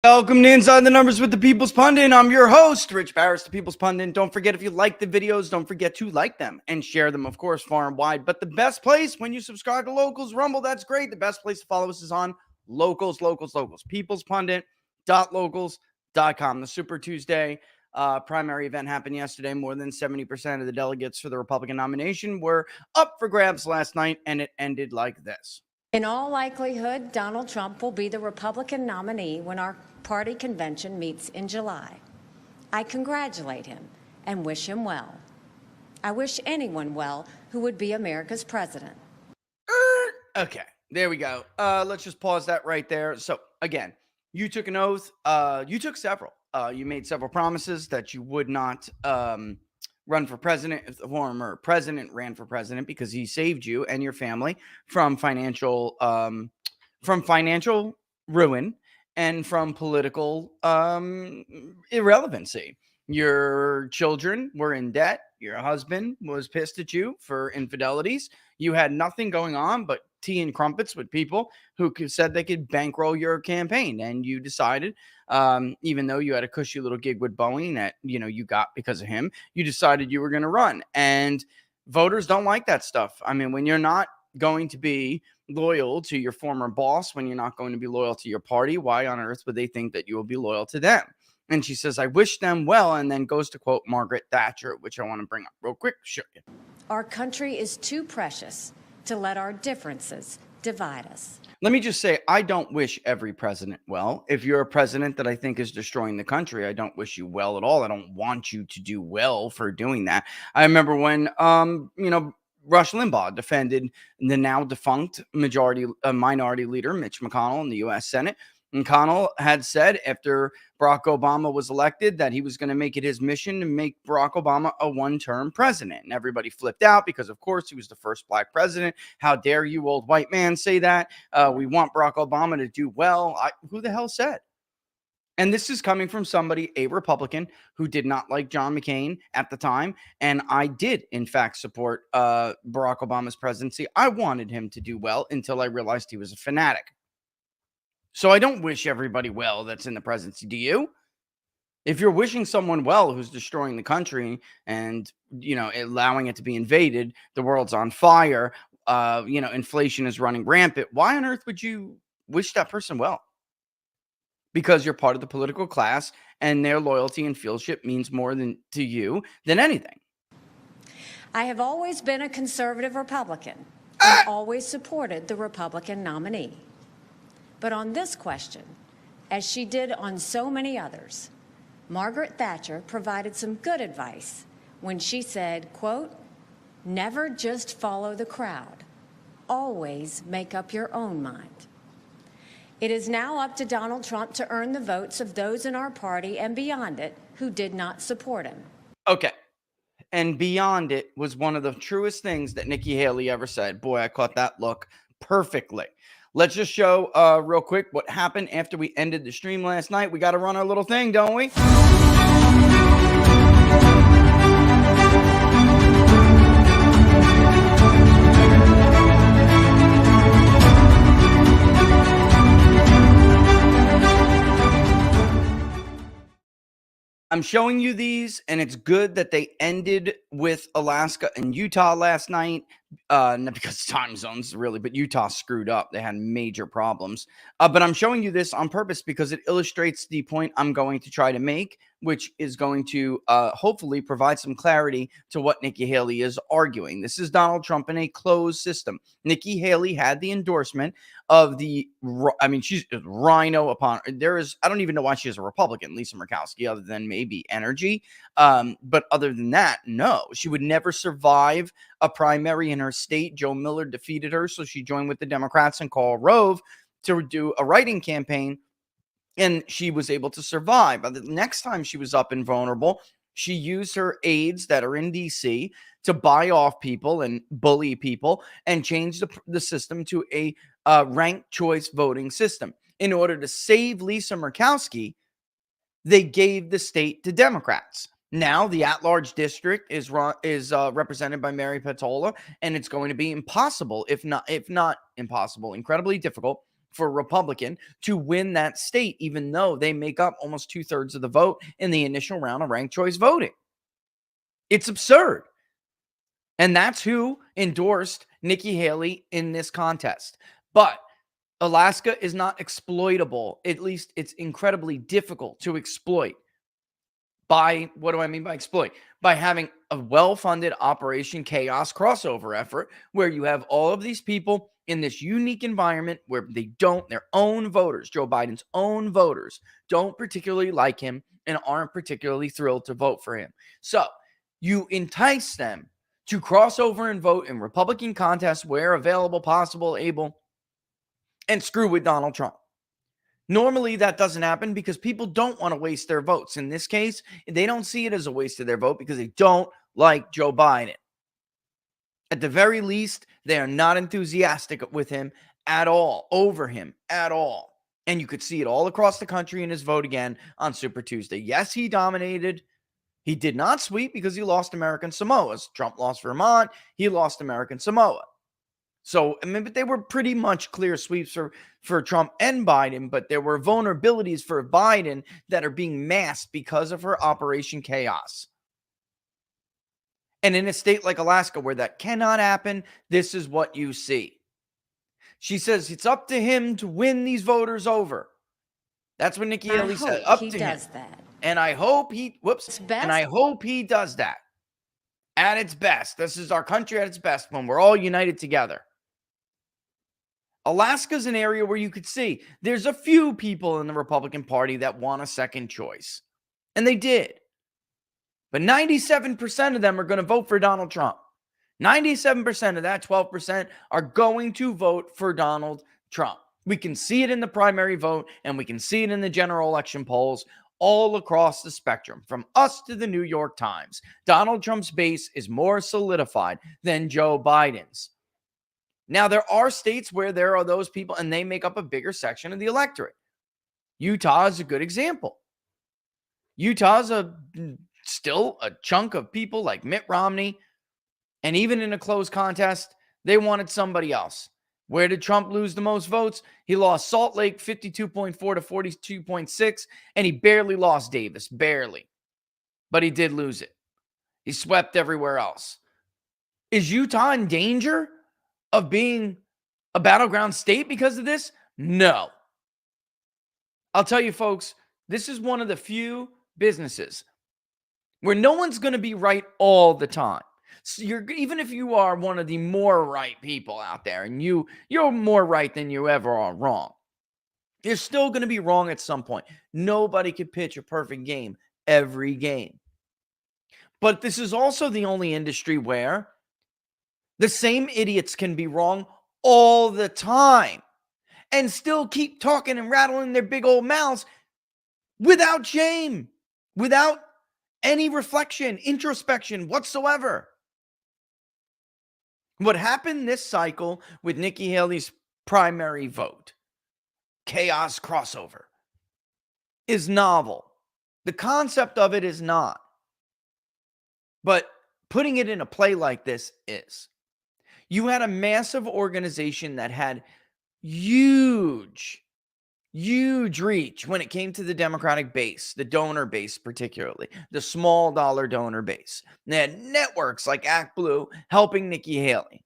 Welcome to Inside the Numbers with the People's Pundit. I'm your host, Rich Barris, the People's Pundit. Don't forget, if you like the videos, don't forget to like them and share them, of course, far and wide. But the best place when you subscribe to Locals Rumble, that's great. The best place to follow us is on Locals. peoplespundit.locals.com. The Super Tuesday primary event happened yesterday. More than 70% of the delegates for the Republican nomination were up for grabs last night, and it ended like this. In all likelihood, Donald Trump will be the Republican nominee when our party convention meets in July. I congratulate him and wish him well. I wish anyone well who would be America's president. Okay, there we go. Let's just pause that right there. So, again, you took an oath. You took several. You made several promises that you would not run for president if the former president ran for president, because he saved you and your family from financial ruin and from political irrelevancy. Your children were in debt. Your husband was pissed at you for infidelities. You had nothing going on but tea and crumpets with people who said they could bankroll your campaign. And you decided, even though you had a cushy little gig with Boeing that, you got because of him, you decided you were going to run. And voters don't like that stuff. I mean, when you're not going to be loyal to your former boss, when you're not going to be loyal to your party, why on earth would they think that you will be loyal to them? And she says, I wish them well, and then goes to quote Margaret Thatcher, which I want to bring up real quick. Show you. Our country is too precious to let our differences divide us. Let me just say, I don't wish every president well. If you're a president that I think is destroying the country, I don't wish you well at all. I don't want you to do well for doing that. I remember when, Rush Limbaugh defended the now defunct minority leader, Mitch McConnell, in the U.S. Senate. McConnell had said after Barack Obama was elected that he was going to make it his mission to make Barack Obama a one-term president. And everybody flipped out because, of course, he was the first black president. How dare you, old white man, say that? We want Barack Obama to do well. Who the hell said? And this is coming from somebody, a Republican, who did not like John McCain at the time. And I did, in fact, support Barack Obama's presidency. I wanted him to do well until I realized he was a fanatic. So I don't wish everybody well that's in the presidency. Do you? If you're wishing someone well who's destroying the country and, allowing it to be invaded, the world's on fire, inflation is running rampant, why on earth would you wish that person well? Because you're part of the political class and their loyalty and fellowship means more to you than anything. I have always been a conservative Republican and always supported the Republican nominee. But on this question, as she did on so many others, Margaret Thatcher provided some good advice when she said, quote, never just follow the crowd. Always make up your own mind. It is now up to Donald Trump to earn the votes of those in our party and beyond it who did not support him. Okay. and beyond it was one of the truest things that Nikki Haley ever said. Boy, I caught that look perfectly. Let's just show real quick what happened after we ended the stream last night. We got to run our little thing, don't we? I'm showing you these, and it's good that they ended with Alaska and Utah last night. Not because time zones, really, but Utah screwed up. They had major problems. But I'm showing you this on purpose because it illustrates the point I'm going to try to make, which is going to hopefully provide some clarity to what Nikki Haley is arguing. This is Donald Trump in a closed system. Nikki Haley had the endorsement of she's a rhino upon there is, I don't even know why she is a Republican, Lisa Murkowski, other than maybe energy. But other than that, no, she would never survive a primary in her state. Joe Miller defeated her, so she joined with the Democrats and Karl Rove to do a writing campaign, and she was able to survive. But the next time she was up and vulnerable, she used her aides that are in D.C. to buy off people and bully people and change the system to a ranked choice voting system. In order to save Lisa Murkowski, they gave the state to Democrats. Now the at-large district is represented by Mary Patola, and it's going to be impossible, if not impossible, incredibly difficult for a Republican to win that state, even though they make up almost 2/3 of the vote in the initial round of ranked choice voting. It's absurd. And that's who endorsed Nikki Haley in this contest. But Alaska is not exploitable. At least it's incredibly difficult to exploit. By, what do I mean by exploit? By having a well-funded Operation Chaos crossover effort where you have all of these people in this unique environment where their own voters, Joe Biden's own voters, don't particularly like him and aren't particularly thrilled to vote for him. So you entice them to cross over and vote in Republican contests where available, possible, able, and screw with Donald Trump. Normally, that doesn't happen because people don't want to waste their votes. In this case, they don't see it as a waste of their vote because they don't like Joe Biden. At the very least, they are not enthusiastic with him at all, over him at all. And you could see it all across the country in his vote again on Super Tuesday. Yes, he dominated. He did not sweep because he lost American Samoa. Trump lost Vermont. He lost American Samoa. So, I mean, but they were pretty much clear sweeps for Trump and Biden, but there were vulnerabilities for Biden that are being masked because of her Operation Chaos. And in a state like Alaska where that cannot happen, this is what you see. She says it's up to him to win these voters over. That's what Nikki Haley said. Up to him. He does that. And I hope he does that at its best. This is our country at its best when we're all united together. Alaska's an area where you could see there's a few people in the Republican Party that want a second choice. And they did. But 97% of them are going to vote for Donald Trump. 97% of that 12% are going to vote for Donald Trump. We can see it in the primary vote, and we can see it in the general election polls all across the spectrum, from us to the New York Times. Donald Trump's base is more solidified than Joe Biden's. Now, there are states where there are those people, and they make up a bigger section of the electorate. Utah is a good example. Utah's still a chunk of people like Mitt Romney, and even in a close contest, they wanted somebody else. Where did Trump lose the most votes? He lost Salt Lake 52.4 to 42.6, and he barely lost Davis, barely. But he did lose it. He swept everywhere else. Is Utah in danger of being a battleground state because of this? No. I'll tell you, folks, this is one of the few businesses where no one's going to be right all the time. So even if you are one of the more right people out there, and you're more right than you ever are wrong, you're still going to be wrong at some point. Nobody can pitch a perfect game every game. But this is also the only industry where the same idiots can be wrong all the time and still keep talking and rattling their big old mouths without shame, without any reflection, introspection whatsoever. What happened this cycle with Nikki Haley's primary vote, chaos crossover, is novel. The concept of it is not. But putting it in a play like this is. You had a massive organization that had huge reach when it came to the Democratic base, the donor base particularly, the small dollar donor base. They had networks like Act Blue helping Nikki Haley.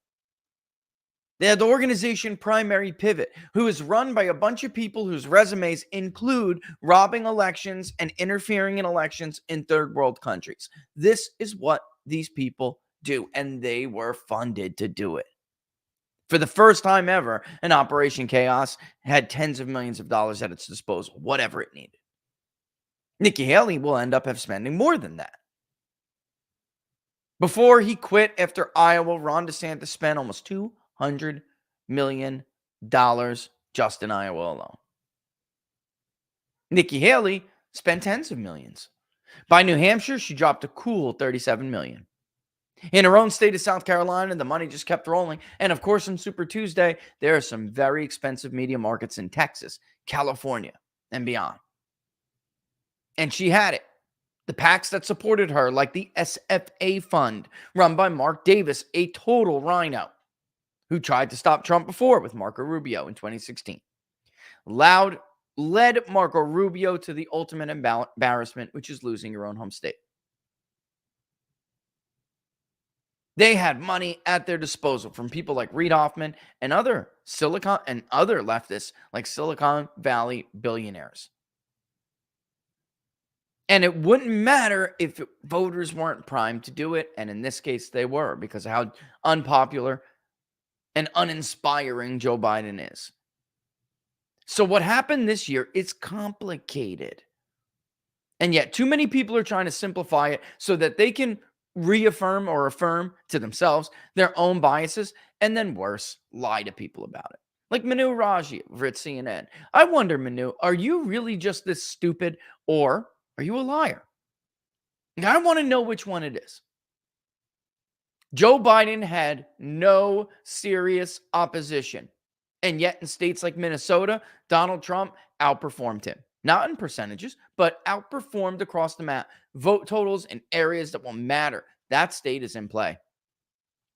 They had the organization Primary Pivot, who is run by a bunch of people whose resumes include robbing elections and interfering in elections in third world countries. This is what these people do, and they were funded to do it. For the first time ever, an Operation Chaos had tens of millions of dollars at its disposal, whatever it needed. Nikki Haley will end up spending more than that. Before he quit after Iowa, Ron DeSantis spent almost $200 million just in Iowa alone. Nikki Haley spent tens of millions. By New Hampshire, she dropped a cool $37 million. In her own state of South Carolina, the money just kept rolling. And of course, on Super Tuesday, there are some very expensive media markets in Texas, California, and beyond. And she had it. The PACs that supported her, like the SFA Fund, run by Mark Davis, a total rhino, who tried to stop Trump before with Marco Rubio in 2016. Led Marco Rubio to the ultimate embarrassment, which is losing your own home state. They had money at their disposal from people like Reid Hoffman and other leftists like Silicon Valley billionaires. And it wouldn't matter if voters weren't primed to do it. And in this case, they were, because of how unpopular and uninspiring Joe Biden is. So what happened this year is complicated. And yet too many people are trying to simplify it so that they can reaffirm or affirm to themselves their own biases, and then worse, lie to people about it. Like Manu Raji over at CNN. I wonder, Manu, are you really just this stupid, or are you a liar? I want to know which one it is. Joe Biden had no serious opposition. And yet in states like Minnesota, Donald Trump outperformed him. Not in percentages, but outperformed across the map. Vote totals in areas that will matter. That state is in play.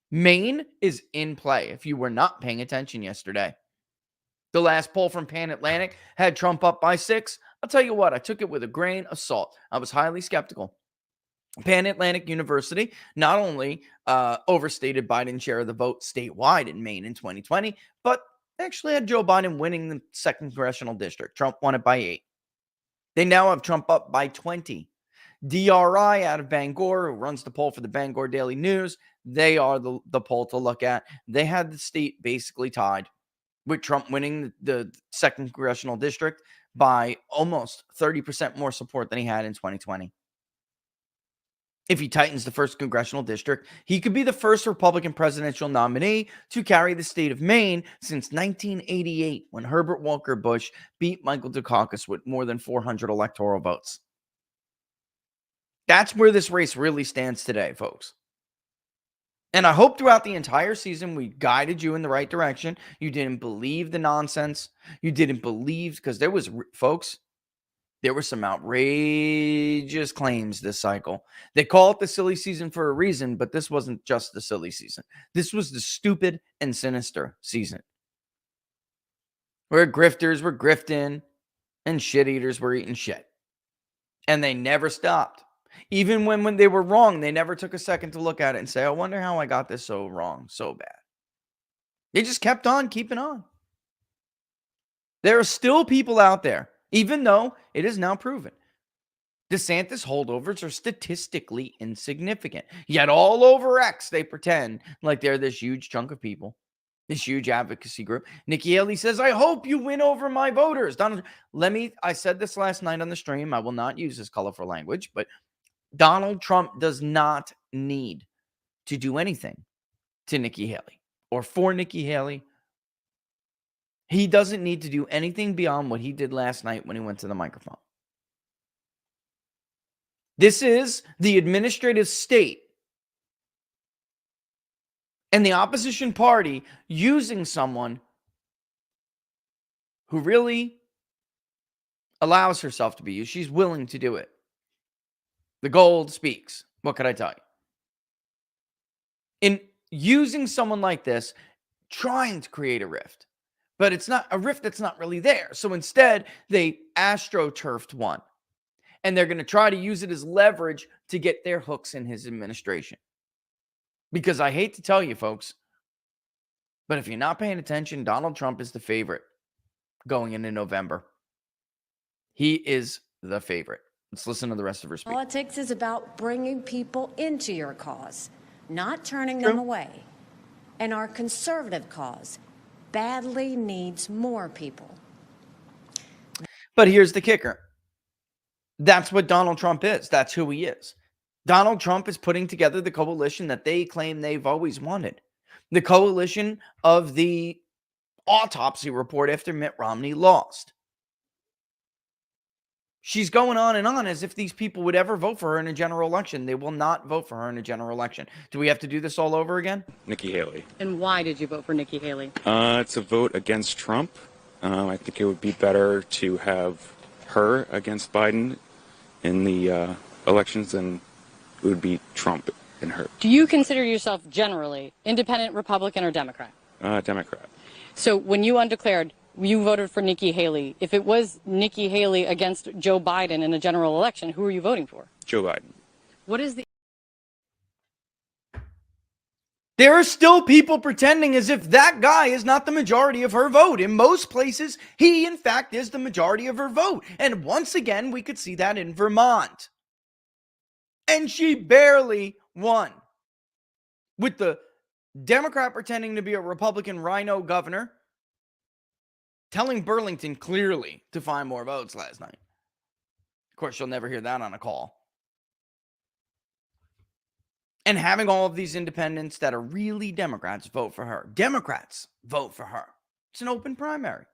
Maine is in play if you were not paying attention yesterday. The last poll from Pan Atlantic had Trump up by 6. I'll tell you what, I took it with a grain of salt. I was highly skeptical. Pan Atlantic University not only overstated Biden's share of the vote statewide in Maine in 2020, but actually had Joe Biden winning the 2nd congressional district. Trump won it by 8. They now have Trump up by 20. DRI out of Bangor, who runs the poll for the Bangor Daily News, they are the poll to look at. They had the state basically tied, with Trump winning the 2nd congressional district by almost 30% more support than he had in 2020. If he tightens the 1st congressional district, he could be the first Republican presidential nominee to carry the state of Maine since 1988, when Herbert Walker Bush beat Michael Dukakis with more than 400 electoral votes. That's where this race really stands today, folks. And I hope throughout the entire season we guided you in the right direction. You didn't believe the nonsense. You didn't believe, because there was, folks, there were some outrageous claims this cycle. They call it the silly season for a reason, but this wasn't just the silly season. This was the stupid and sinister season, where grifters were grifting and shit eaters were eating shit. And they never stopped. Even when they were wrong, they never took a second to look at it and say, I wonder how I got this so wrong, so bad. They just kept on keeping on. There are still people out there, even though it is now proven DeSantis holdovers are statistically insignificant. Yet all over X, they pretend like they're this huge chunk of people, this huge advocacy group. Nikki Haley says, I hope you win over my voters. I said this last night on the stream. I will not use this colorful language, but Donald Trump does not need to do anything to Nikki Haley or for Nikki Haley. He doesn't need to do anything beyond what he did last night when he went to the microphone. This is the administrative state and the opposition party using someone who really allows herself to be used. She's willing to do it. The gold speaks. What could I tell you? In using someone like this, trying to create a rift, but it's not a rift that's not really there. So instead, they astroturfed one, and they're going to try to use it as leverage to get their hooks in his administration. Because I hate to tell you, folks, but if you're not paying attention, Donald Trump is the favorite going into November. He is the favorite. Let's listen to the rest of her speech. Politics is about bringing people into your cause, not turning them away. And our conservative cause badly needs more people. But here's the kicker. That's what Donald Trump is. That's who he is. Donald Trump is putting together the coalition that they claim they've always wanted. The coalition of the autopsy report after Mitt Romney lost. She's going on as if these people would ever vote for her in a general election. They will not vote for her in a general election. Do we have to do this all over again? Nikki Haley. And why did you vote for Nikki Haley? It's a vote against Trump. I think it would be better to have her against Biden in the elections than it would be Trump and her. Do you consider yourself generally independent, Republican, or Democrat? Democrat. So when you undeclared, you voted for Nikki Haley. If it was Nikki Haley against Joe Biden in a general election, who are you voting for? Joe Biden. What is the... There are still people pretending as if that guy is not the majority of her vote. In most places, he, in fact, is the majority of her vote. And once again, we could see that in Vermont. And she barely won. With the Democrat pretending to be a Republican rhino governor, telling Burlington clearly to find more votes last night. Of course, you'll never hear that on a call. And having all of these independents that are really Democrats vote for her. Democrats vote for her. It's an open primary.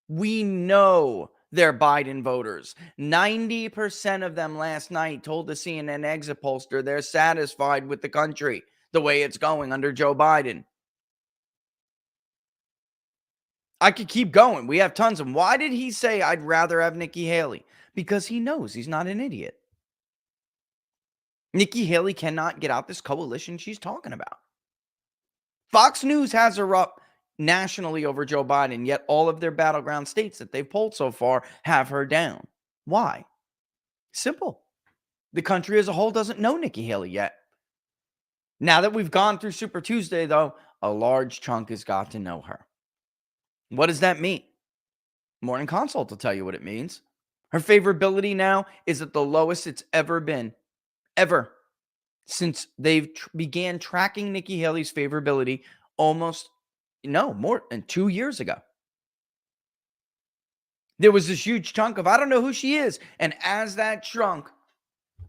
We know they're Biden voters. 90% of them last night told the CNN exit pollster they're satisfied with the country, the way it's going under Joe Biden. I could keep going. We have tons of them. Why did he say I'd rather have Nikki Haley? Because he knows he's not an idiot. Nikki Haley cannot get out this coalition she's talking about. Fox News has her up nationally over Joe Biden, yet all of their battleground states that they've polled so far have her down. Why? Simple. The country as a whole doesn't know Nikki Haley yet. Now that we've gone through Super Tuesday, though, a large chunk has got to know her. What does that mean? Morning Consult will tell you what it means. Her favorability now is at the lowest it's ever been. Ever. Since they've began tracking Nikki Haley's favorability more than 2 years ago. There was this huge chunk of, I don't know who she is. And as that shrunk,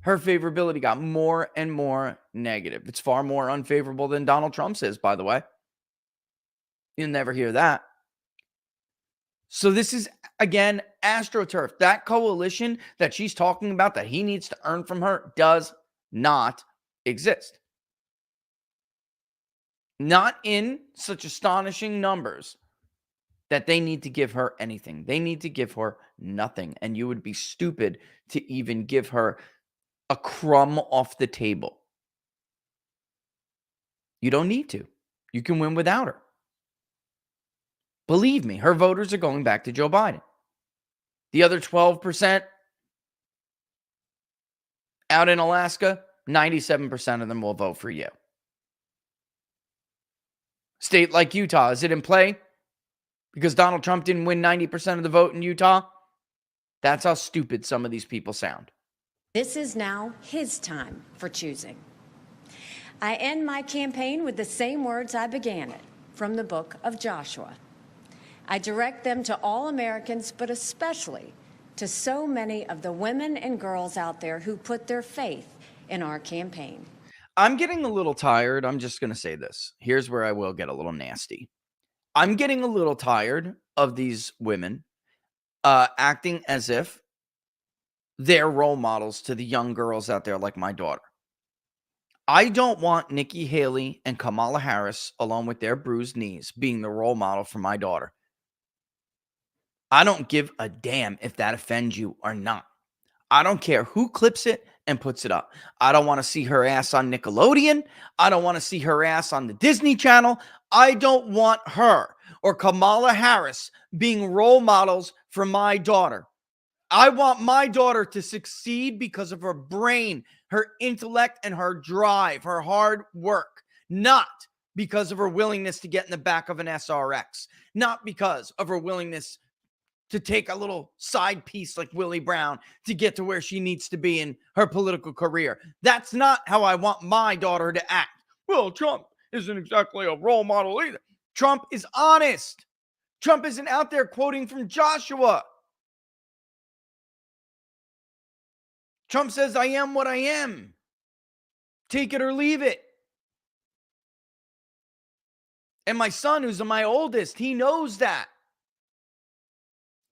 her favorability got more and more negative. It's far more unfavorable than Donald Trump's is, by the way. You'll never hear that. So this is, again, AstroTurf. That coalition that she's talking about that he needs to earn from her does not exist. Not in such astonishing numbers that they need to give her anything. They need to give her nothing. And you would be stupid to even give her a crumb off the table. You don't need to. You can win without her. Believe me, her voters are going back to Joe Biden. The other 12% out in Alaska, 97% of them will vote for you. State like Utah, is it in play? Because Donald Trump didn't win 90% of the vote in Utah? That's how stupid some of these people sound. This is now his time for choosing. I end my campaign with the same words I began it, from the book of Joshua. I direct them to all Americans, but especially to so many of the women and girls out there who put their faith in our campaign. I'm getting a little tired. I'm just going to say this. Here's where I will get a little nasty. I'm getting a little tired of these women acting as if their role models to the young girls out there like my daughter. I don't want Nikki Haley and Kamala Harris, along with their bruised knees, being the role model for my daughter. I don't give a damn if that offends you or not. I don't care who clips it and puts it up. I don't want to see her ass on Nickelodeon. I don't want to see her ass on the Disney Channel. I don't want her or Kamala Harris being role models for my daughter. I want my daughter to succeed because of her brain, her intellect, and her drive, her hard work, not because of her willingness to get in the back of an SRX, not because of her willingness to take a little side piece like Willie Brown to get to where she needs to be in her political career. That's not how I want my daughter to act. Well, Trump isn't exactly a role model either. Trump is honest. Trump isn't out there quoting from Joshua. Trump says, I am what I am. Take it or leave it. And my son, who's my oldest, he knows that.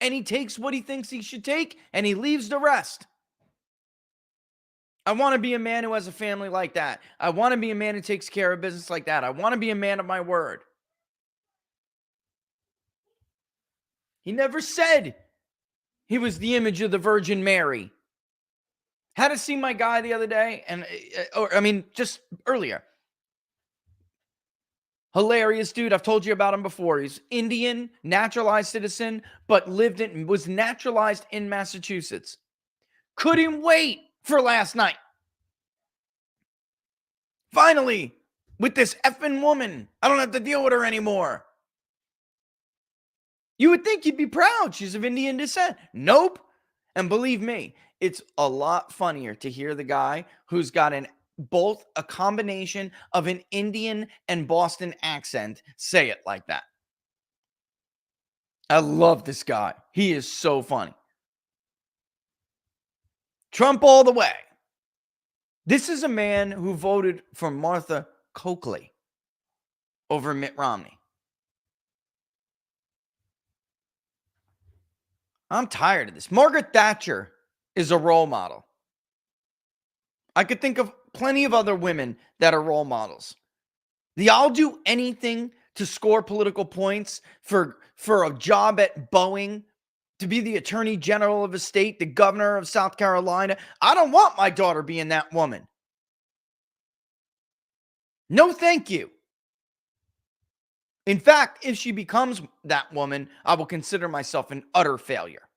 And he takes what he thinks he should take, and he leaves the rest. I want to be a man who has a family like that. I want to be a man who takes care of business like that. I want to be a man of my word. He never said he was the image of the Virgin Mary. Had to see my guy the other day, and just earlier. Hilarious dude. I've told you about him before. He's Indian, naturalized citizen, but was naturalized in Massachusetts. Couldn't wait for last night. Finally, with this effing woman, I don't have to deal with her anymore. You would think you'd be proud. She's of Indian descent. Nope. And believe me, it's a lot funnier to hear the guy who's got both a combination of an Indian and Boston accent say it like that. I love this guy. He is so funny. Trump all the way. This is a man who voted for Martha Coakley over Mitt Romney. I'm tired of this. Margaret Thatcher is a role model. I could think of plenty of other women that are role models. I'll do anything to score political points for a job at Boeing, to be the attorney general of a state, the governor of South Carolina. I don't want my daughter being that woman. No, thank you. In fact, if she becomes that woman, I will consider myself an utter failure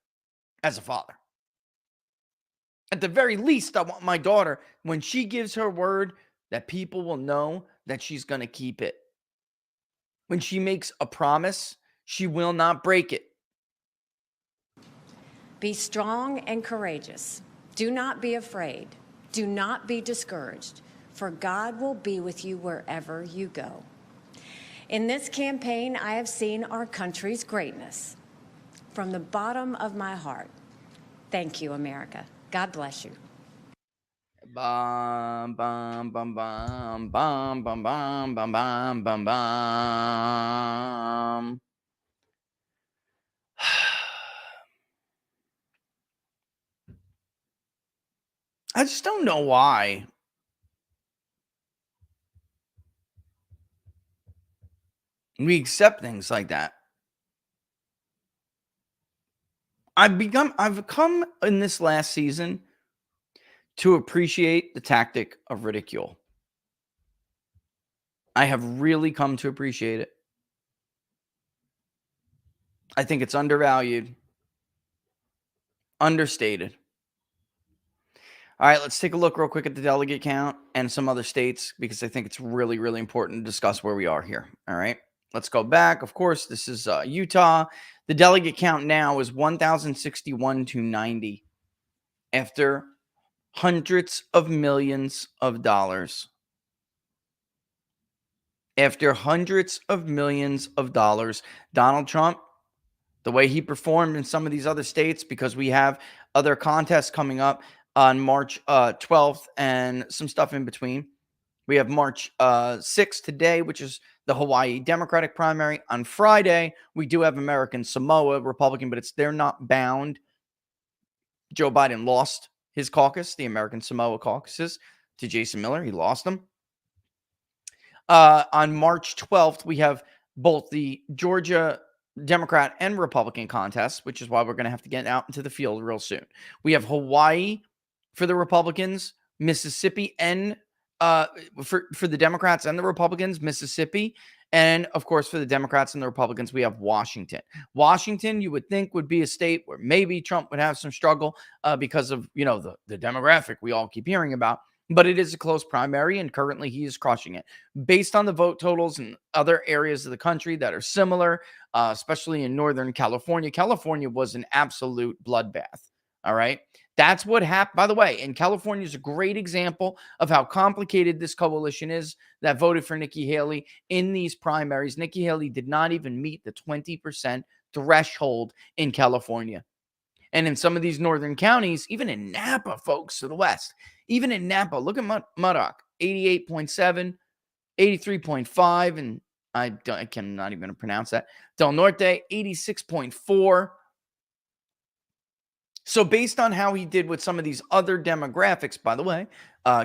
as a father. At the very least, I want my daughter, when she gives her word, that people will know that she's going to keep it. When she makes a promise, she will not break it. Be strong and courageous. Do not be afraid. Do not be discouraged, for God will be with you wherever you go. In this campaign, I have seen our country's greatness. From the bottom of my heart, thank you, America. God bless you. Bum, bum, bum, bum, bum, bum, bum, bum, bum, bum, bum. I just don't know why. We accept things like that. I've come in this last season to appreciate the tactic of ridicule. I have really come to appreciate it. I think it's undervalued, understated. All right, let's take a look real quick at the delegate count and some other states, because I think it's really, really important to discuss where we are here. All right, let's go back. Of course, this is Utah. The delegate count now is 1,061 to 90 after hundreds of millions of dollars. After hundreds of millions of dollars, Donald Trump, the way he performed in some of these other states, because we have other contests coming up on March 12th and some stuff in between. We have March 6th today, which is the Hawaii Democratic primary. On Friday, we do have American Samoa Republican, but they're not bound Joe Biden lost his caucus, the American Samoa caucuses, to Jason Miller. He lost them. On March 12th, we have both the Georgia Democrat and Republican contests, which is why we're going to have to get out into the field real soon. We have Hawaii for the Republicans, Mississippi, and for the Democrats and the Republicans, Mississippi. And of course, for the Democrats and the Republicans, we have Washington. Washington, you would think, would be a state where maybe Trump would have some struggle because of, the demographic we all keep hearing about. But it is a close primary, and currently he is crushing it. Based on the vote totals in other areas of the country that are similar, especially in Northern California, California was an absolute bloodbath. All right. That's what happened. By the way, and California is a great example of how complicated this coalition is that voted for Nikki Haley in these primaries. Nikki Haley did not even meet the 20% threshold in California. And in some of these northern counties, even in Napa, folks, to the west, even in Napa, look at Murdoch, 88.7, 83.5, and I cannot even pronounce that. Del Norte, 86.4. So based on how he did with some of these other demographics, by the way,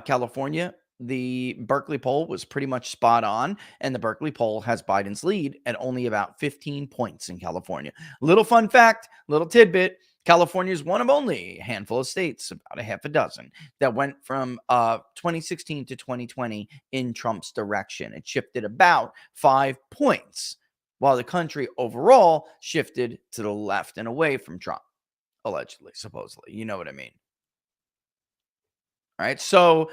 California, the Berkeley poll was pretty much spot on, and the Berkeley poll has Biden's lead at only about 15 points in California. Little fun fact, little tidbit, California is one of only a handful of states, about a half a dozen, that went from 2016 to 2020 in Trump's direction. It shifted about 5 points, while the country overall shifted to the left and away from Trump. Allegedly, supposedly, you know what I mean. All right. So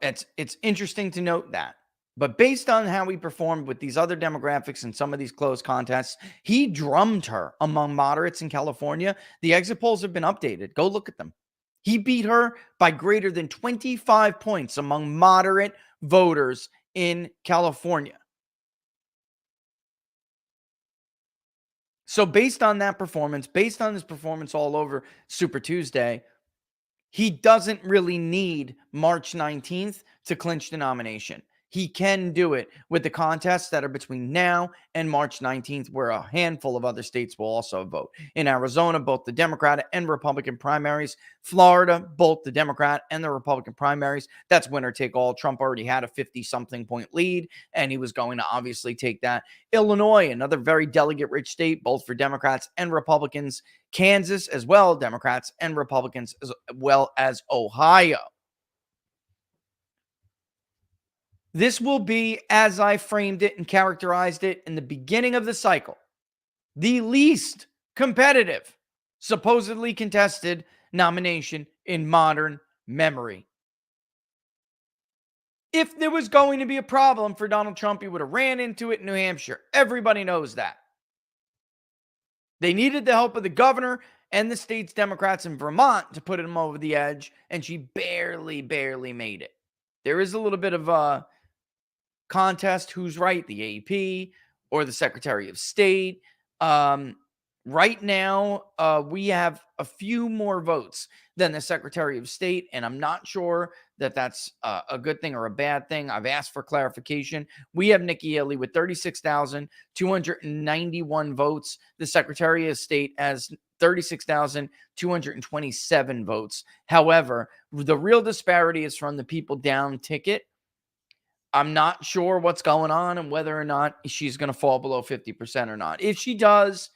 it's interesting to note that. But based on how he performed with these other demographics and some of these close contests, he drummed her among moderates in California. The exit polls have been updated. Go look at them. He beat her by greater than 25 points among moderate voters in California. So based on that performance, based on his performance all over Super Tuesday, he doesn't really need March 19th to clinch the nomination. He can do it with the contests that are between now and March 19th, where a handful of other states will also vote. In Arizona, both the Democratic and Republican primaries. Florida, both the Democrat and the Republican primaries. That's winner take all. Trump already had a 50-something point lead, and he was going to obviously take that. Illinois, another very delegate-rich state, both for Democrats and Republicans. Kansas as well, Democrats and Republicans, as well as Ohio. This will be, as I framed it and characterized it in the beginning of the cycle, the least competitive, supposedly contested nomination in modern memory. If there was going to be a problem for Donald Trump, he would have ran into it in New Hampshire. Everybody knows that. They needed the help of the governor and the state's Democrats in Vermont to put him over the edge, and she barely made it. There is a little bit of a contest, who's right, the AP or the Secretary of State. Right now, we have a few more votes than the Secretary of State, and I'm not sure that that's a good thing or a bad thing. I've asked for clarification. We have Nikki Haley with 36,291 votes. The Secretary of State has 36,227 votes. However, the real disparity is from the people down ticket. I'm not sure what's going on and whether or not she's going to fall below 50% or not. If she does,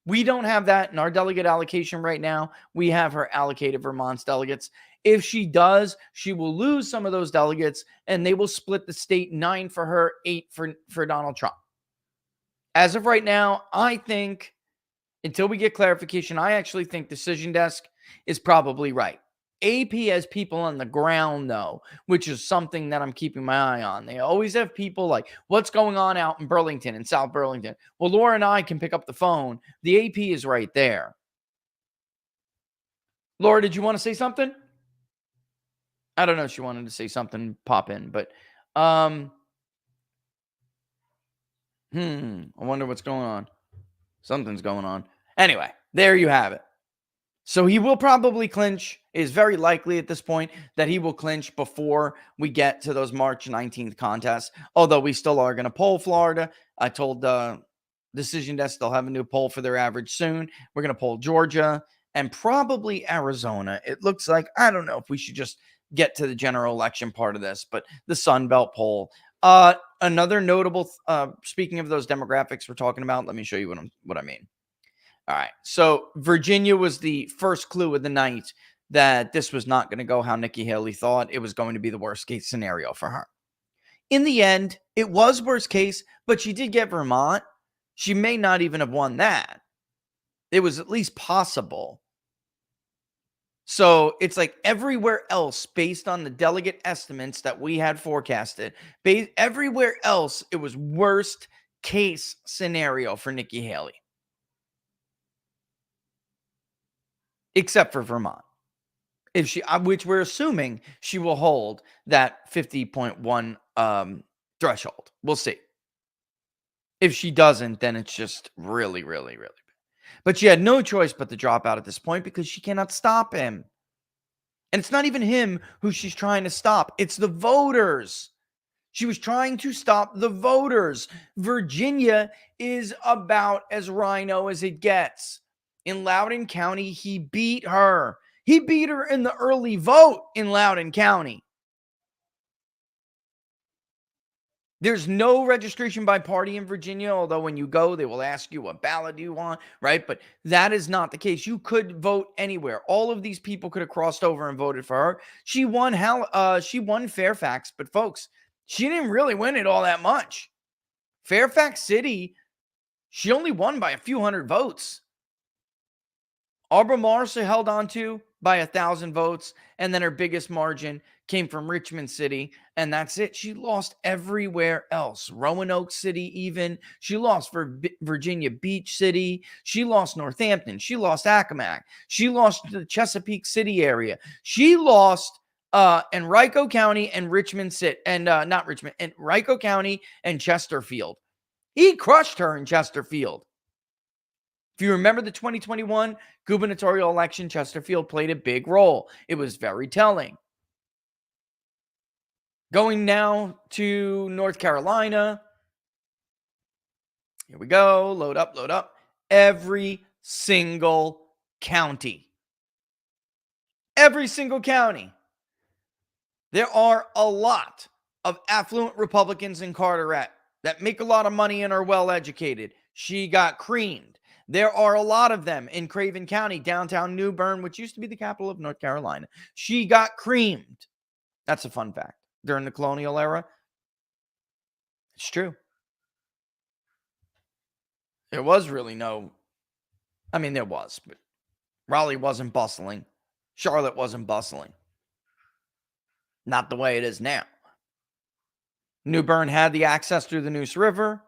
we don't have that in our delegate allocation right now. We have her allocated Vermont's delegates. If she does, she will lose some of those delegates, and they will split the state 9 for her, 8 for Donald Trump. As of right now, I think, until we get clarification, I actually think Decision Desk is probably right. AP has people on the ground, though, which is something that I'm keeping my eye on. They always have people like, what's going on out in Burlington, in South Burlington? Well, Laura and I can pick up the phone. The AP is right there. Laura, did you want to say something? I don't know if she wanted to say something, pop in, but I wonder what's going on. Something's going on. Anyway, there you have it. So he will probably clinch. It is very likely at this point that he will clinch before we get to those March 19th contests, although we still are going to poll Florida. I told Decision Desk they'll have a new poll for their average soon. We're going to poll Georgia and probably Arizona. It looks like, I don't know if we should just get to the general election part of this, but the Sun Belt poll. Another notable, speaking of those demographics we're talking about, let me show you what I mean. All right. So Virginia was the first clue of the night that this was not going to go how Nikki Haley thought. It was going to be the worst case scenario for her. In the end, it was worst case, but she did get Vermont. She may not even have won that. It was at least possible. So it's like everywhere else, based on the delegate estimates that we had forecasted, everywhere else, it was worst case scenario for Nikki Haley. Except for Vermont. If she, which we're assuming she will hold that 50.1 threshold. We'll see. If she doesn't, then it's just really, really, really bad. But she had no choice but to drop out at this point because she cannot stop him. And it's not even him who she's trying to stop. It's the voters. She was trying to stop the voters. Virginia is about as rhino as it gets. In Loudoun County, he beat her. He beat her in the early vote in Loudoun County. There's no registration by party in Virginia, although when you go, they will ask you what ballot do you want, right? But that is not the case. You could vote anywhere. All of these people could have crossed over and voted for her. She won Fairfax, but folks, she didn't really win it all that much. Fairfax City, she only won by a few hundred votes. Albemarle held on to by 1,000 votes, and then her biggest margin came from Richmond City, and that's it. She lost everywhere else. Roanoke City even. She lost for Virginia Beach City. She lost Northampton. She lost Accomack. She lost the Chesapeake City area. She lost Henrico County and Richmond City, and not Richmond, Henrico County and Chesterfield. He crushed her in Chesterfield. If you remember the 2021 gubernatorial election, Chesterfield played a big role. It was very telling. Going now to North Carolina. Here we go. Load up, load up. Every single county. Every single county. There are a lot of affluent Republicans in Carteret that make a lot of money and are well educated. She got creamed. There are a lot of them in Craven County, downtown New Bern, which used to be the capital of North Carolina. She got creamed. That's a fun fact. During the colonial era, it's true. There was really no, there was, but Raleigh wasn't bustling. Charlotte wasn't bustling. Not the way it is now. New Bern had the access through the Neuse River.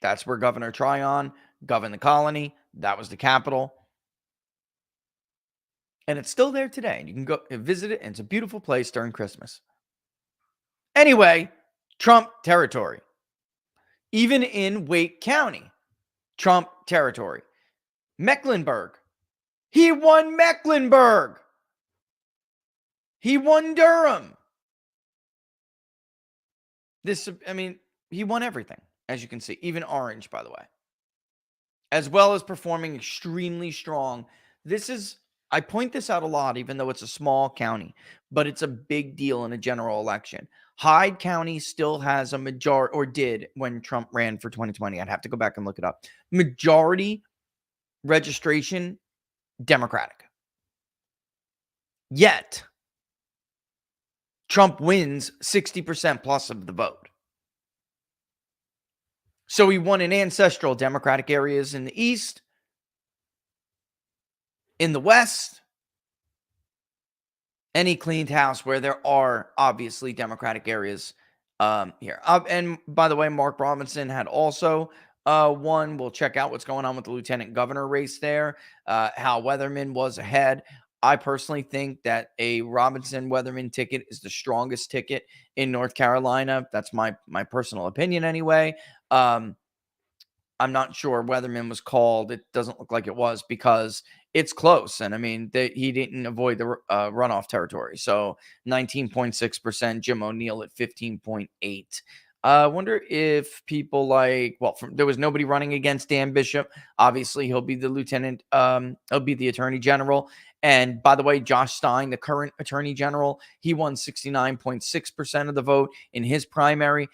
That's where Governor Tryon governed the colony. That was the capital. And it's still there today. You can go and visit it, and it's a beautiful place during Christmas. Anyway, Trump territory. Even in Wake County, Trump territory. Mecklenburg. He won Mecklenburg. He won Durham. He won everything, as you can see. Even Orange, by the way. As well as performing extremely strong. I point this out a lot, even though it's a small county, but it's a big deal in a general election. Hyde County still has a majority, or did when Trump ran for 2020. I'd have to go back and look it up. Majority registration, Democratic. Yet, Trump wins 60% plus of the vote. So he won in ancestral Democratic areas in the East, in the West, and he cleaned house where there are obviously Democratic areas here. And by the way, Mark Robinson had also won. We'll check out what's going on with the lieutenant governor race there. Hal Weatherman was ahead. I personally think that a Robinson-Weatherman ticket is the strongest ticket in North Carolina. That's my personal opinion anyway. I'm not sure Weatherman was called. It doesn't look like it was because it's close. And he didn't avoid the runoff territory. So 19.6%, Jim O'Neill at 15.8%. I wonder if people like, well, there was nobody running against Dan Bishop. Obviously, he'll be the lieutenant, he'll be the attorney general. And by the way, Josh Stein, the current attorney general, he won 69.6% of the vote in his primary.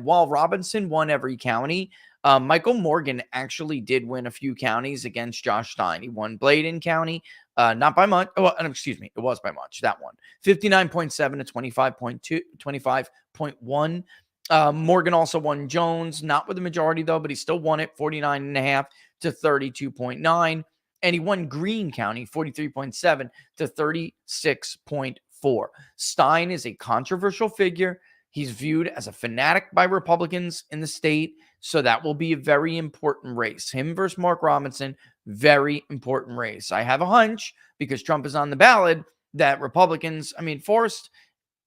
While Robinson won every county, Michael Morgan actually did win a few counties against Josh Stein. He won Bladen County, not by much. Oh, excuse me, it was by much. That one, 59.7 to 25.2, 25.1. Morgan also won Jones, not with the majority though, but he still won it 49.5 to 32.9. And he won Greene County 43.7 to 36.4. Stein is a controversial figure. He's viewed as a fanatic by Republicans in the state. So that will be a very important race. Him versus Mark Robinson, very important race. I have a hunch because Trump is on the ballot that Republicans, Forrest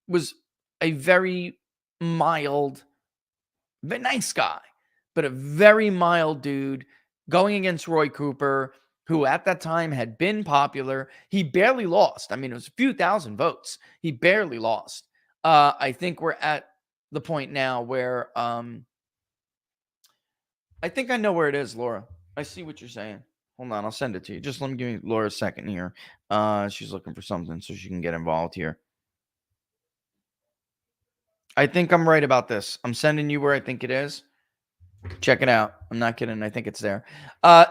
was a very mild, but nice guy, but a very mild dude going against Roy Cooper, who at that time had been popular. He barely lost. It was a few thousand votes. He barely lost. I think we're at the point now where I think I know where it is, Laura. I see what you're saying. Hold on, I'll send it to you. Just let me give Laura a second here. She's looking for something so she can get involved here. I think I'm right about this. I'm sending you where I think it is. Check it out. I'm not kidding. I think it's there.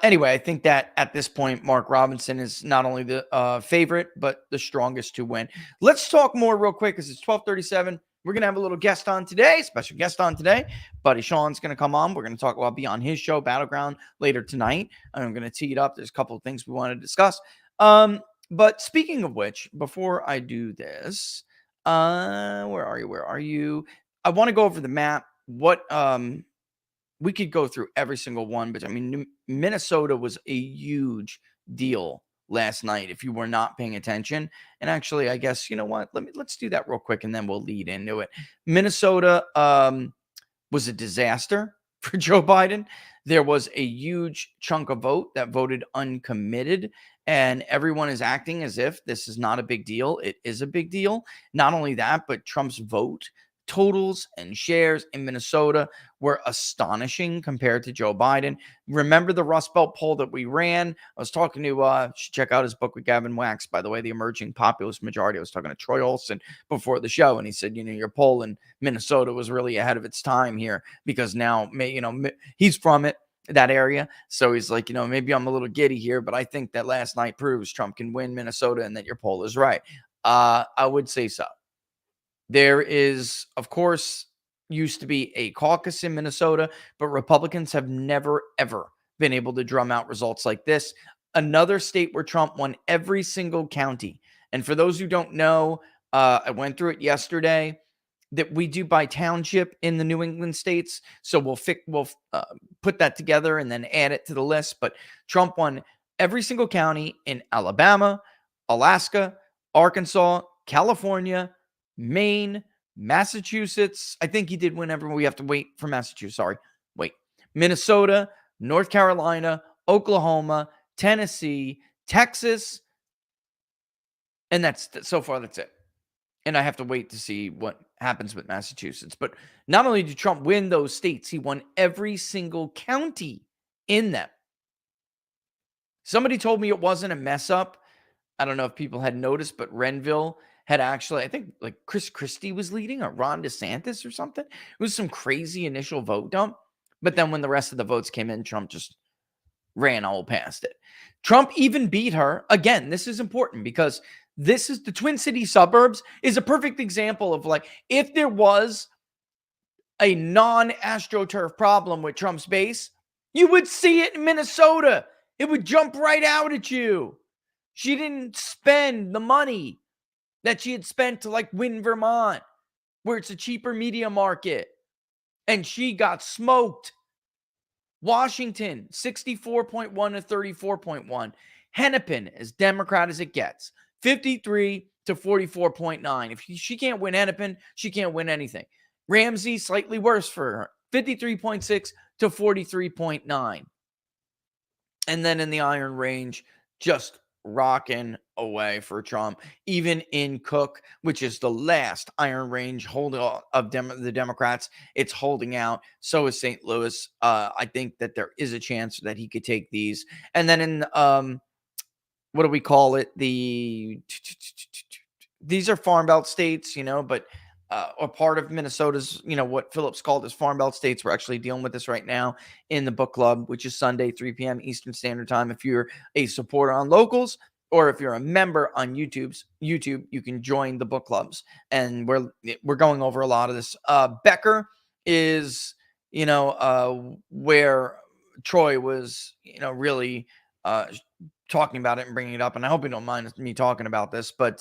Anyway, I think that at this point, Mark Robinson is not only the favorite, but the strongest to win. Let's talk more real quick because it's 12:37. We're going to have a little guest on today, special guest on today. Buddy Sean's going to come on. We're going to talk about be on his show, Battleground, later tonight. I'm going to tee it up. There's a couple of things we want to discuss. But speaking of which, before I do this, where are you? Where are you? I want to go over the map. What we could go through every single one, but Minnesota was a huge deal last night if you were not paying attention. And actually, I guess, you know what? Let's do that real quick and then we'll lead into it. Minnesota was a disaster for Joe Biden. There was a huge chunk of vote that voted uncommitted, and everyone is acting as if this is not a big deal. It is a big deal. Not only that, but Trump's vote totals and shares in Minnesota were astonishing compared to Joe Biden. Remember the Rust Belt poll that we ran? I was talking to, check out his book with Gavin Wax, by the way, The Emerging Populist Majority. I was talking to Troy Olson before the show, and he said, your poll in Minnesota was really ahead of its time here because now, he's from it, that area. So he's like, maybe I'm a little giddy here, but I think that last night proves Trump can win Minnesota and that your poll is right. I would say so. There is, of course, used to be a caucus in Minnesota, but Republicans have never, ever been able to drum out results like this. Another state where Trump won every single county. And for those who don't know, I went through it yesterday, that we do by township in the New England states. So we'll put that together and then add it to the list. But Trump won every single county in Alabama, Alaska, Arkansas, California, Maine, Massachusetts. I think he did win everyone. We have to wait for Massachusetts. Minnesota, North Carolina, Oklahoma, Tennessee, Texas. And so far, that's it. And I have to wait to see what happens with Massachusetts. But not only did Trump win those states, he won every single county in them. Somebody told me it wasn't a mess up. I don't know if people had noticed, but Renville had actually, I think like Chris Christie was leading or Ron DeSantis or something. It was some crazy initial vote dump. But then when the rest of the votes came in, Trump just ran all past it. Trump even beat her. Again, this is important because this is the Twin City suburbs is a perfect example of like, if there was a non-AstroTurf problem with Trump's base, you would see it in Minnesota. It would jump right out at you. She didn't spend the money that she had spent to like win Vermont, where it's a cheaper media market. And she got smoked. Washington, 64.1 to 34.1. Hennepin, as Democrat as it gets, 53 to 44.9. If she can't win Hennepin, she can't win anything. Ramsey, slightly worse for her, 53.6 to 43.9. And then in the Iron Range, just rocking away for Trump. Even in Cook, which is the last Iron Range holdout of the Democrats, it's holding out. So is St. Louis. I think that there is a chance that he could take these. And then in what do we call it? These are Farm Belt states, but a part of Minnesota's, what Phillips called as Farm Belt states. We're actually dealing with this right now in the book club, which is Sunday, 3 p.m. Eastern Standard Time. If you're a supporter on Locals, or if you're a member on YouTube, you can join the book clubs. And we're going over a lot of this. Becker is, where Troy was, really talking about it and bringing it up. And I hope you don't mind me talking about this, but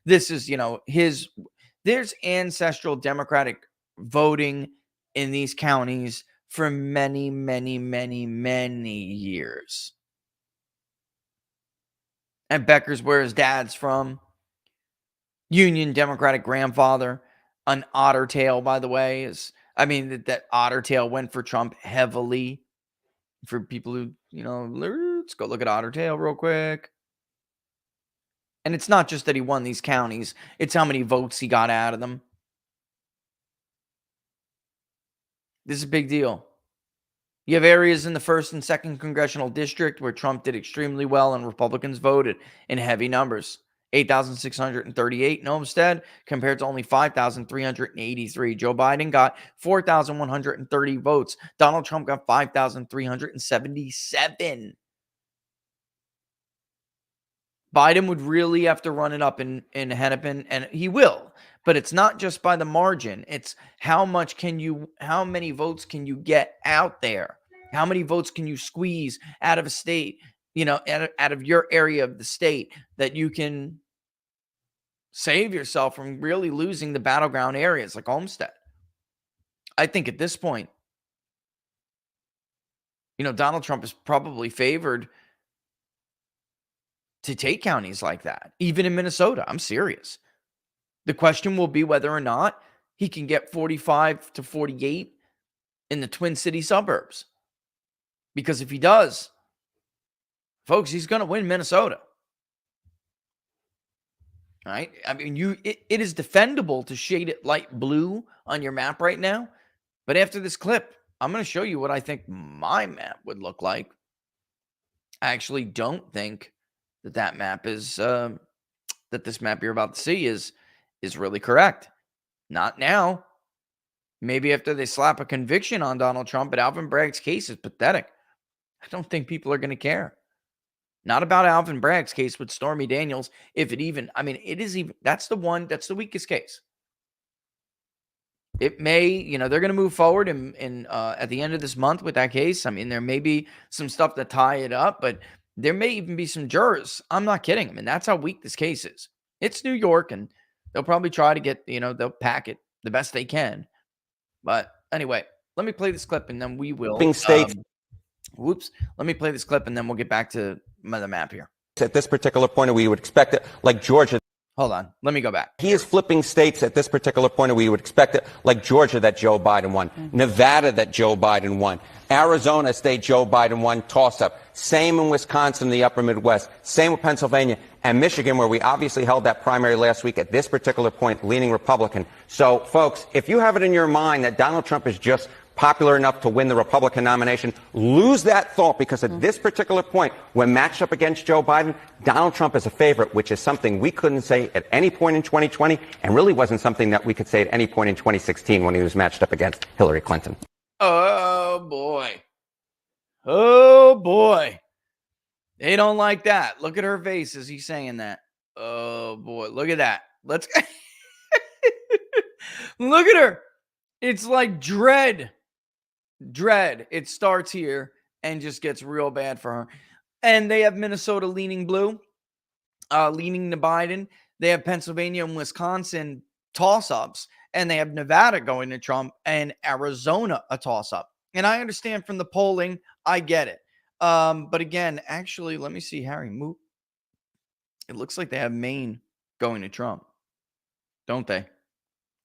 this is, there's ancestral Democratic voting in these counties for many, many, many, many years. And Becker's where his dad's from. Union Democratic grandfather. An Otter Tail, by the way, that Otter Tail went for Trump heavily. For people who, let's go look at Otter Tail real quick. And it's not just that he won these counties. It's how many votes he got out of them. This is a big deal. You have areas in the 1st and 2nd congressional district where Trump did extremely well and Republicans voted in heavy numbers. 8,638 in Olmsted compared to only 5,383. Joe Biden got 4,130 votes. Donald Trump got 5,377. Biden would really have to run it up in Hennepin, and he will. But it's not just by the margin. It's how many votes can you get out there? How many votes can you squeeze out of a state, out of your area of the state, that you can save yourself from really losing the battleground areas like Olmsted? I think at this point, Donald Trump is probably favored to take counties like that, even in Minnesota. I'm serious. The question will be whether or not he can get 45 to 48 in the Twin City suburbs. Because if he does, folks, he's going to win Minnesota. All right? It is defendable to shade it light blue on your map right now. But after this clip, I'm going to show you what I think my map would look like. I actually don't think that map is that this map you're about to see is really correct. Not now. Maybe after they slap a conviction on Donald Trump, but Alvin Bragg's case is pathetic. I don't think people are going to care. Not about Alvin Bragg's case with Stormy Daniels. If it even, that's the weakest case. It may, they're going to move forward in at the end of this month with that case. There may be some stuff to tie it up, but there may even be some jurors. I'm not kidding. That's how weak this case is. It's New York, and they'll probably try to get, they'll pack it the best they can. But anyway, let me play this clip, and then we will. Let me play this clip, and then we'll get back to the map here. At this particular point, we would expect it, like Georgia. Hold on. Let me go back. He is flipping states at this particular point, we would expect it, like Georgia, that Joe Biden won. Nevada, that Joe Biden won. Arizona state, Joe Biden won, toss-up. Same in Wisconsin, the upper Midwest. Same with Pennsylvania and Michigan, where we obviously held that primary last week, at this particular point, leaning Republican. So, folks, if you have it in your mind that Donald Trump is just popular enough to win the Republican nomination, lose that thought, because at this particular point, when matched up against Joe Biden, Donald Trump is a favorite, which is something we couldn't say at any point in 2020, and really wasn't something that we could say at any point in 2016 when he was matched up against Hillary Clinton. Oh, boy. Oh, boy. They don't like that. Look at her face as he's saying that. Oh, boy. Look at that. Let's look at her. It's like dread. It starts here and just gets real bad for her. And they have Minnesota leaning blue, leaning to Biden. They have Pennsylvania and Wisconsin toss-ups, and they have Nevada going to Trump, and Arizona a toss-up. And I understand from the polling, I get it. But again, actually, let me see, Harry, move. It looks like they have Maine going to Trump, don't they?